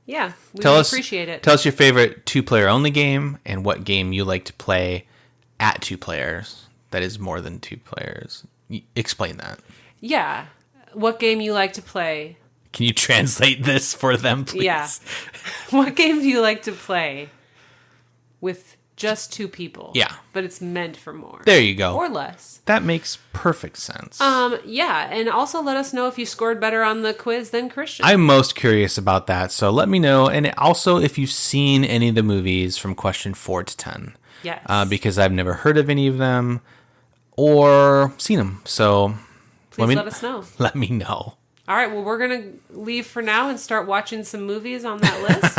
yeah, we appreciate it. Tell us your favorite 2-player only game and what game you like to play at 2 players. That is more than 2 players. Explain that. Yeah. What game you like to play. Can you translate this for them, please? Yeah. What game do you like to play with just 2 people? Yeah. But it's meant for more. There you go. Or less. That makes perfect sense. Yeah, and also let us know if you scored better on the quiz than Christian. I'm most curious about that, so let me know. And also if you've seen any of the movies from question 4 to 10. Yes. Because I've never heard of any of them or seen them. So Please let us know. Let me know. All right, well, we're going to leave for now and start watching some movies on that list.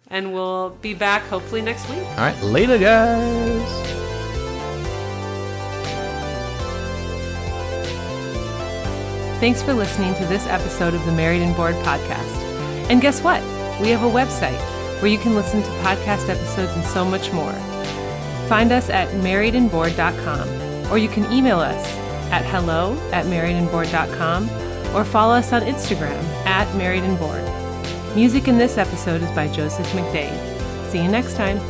And we'll be back hopefully next week. All right, later, guys. Thanks for listening to this episode of the Married and Bored podcast. And guess what? We have a website where you can listen to podcast episodes and so much more. Find us at marriedandbored.com, or you can email us at hello@marriedandbored.com, or follow us on Instagram @marriedandbored. Music in this episode is by Joseph McDade. See you next time.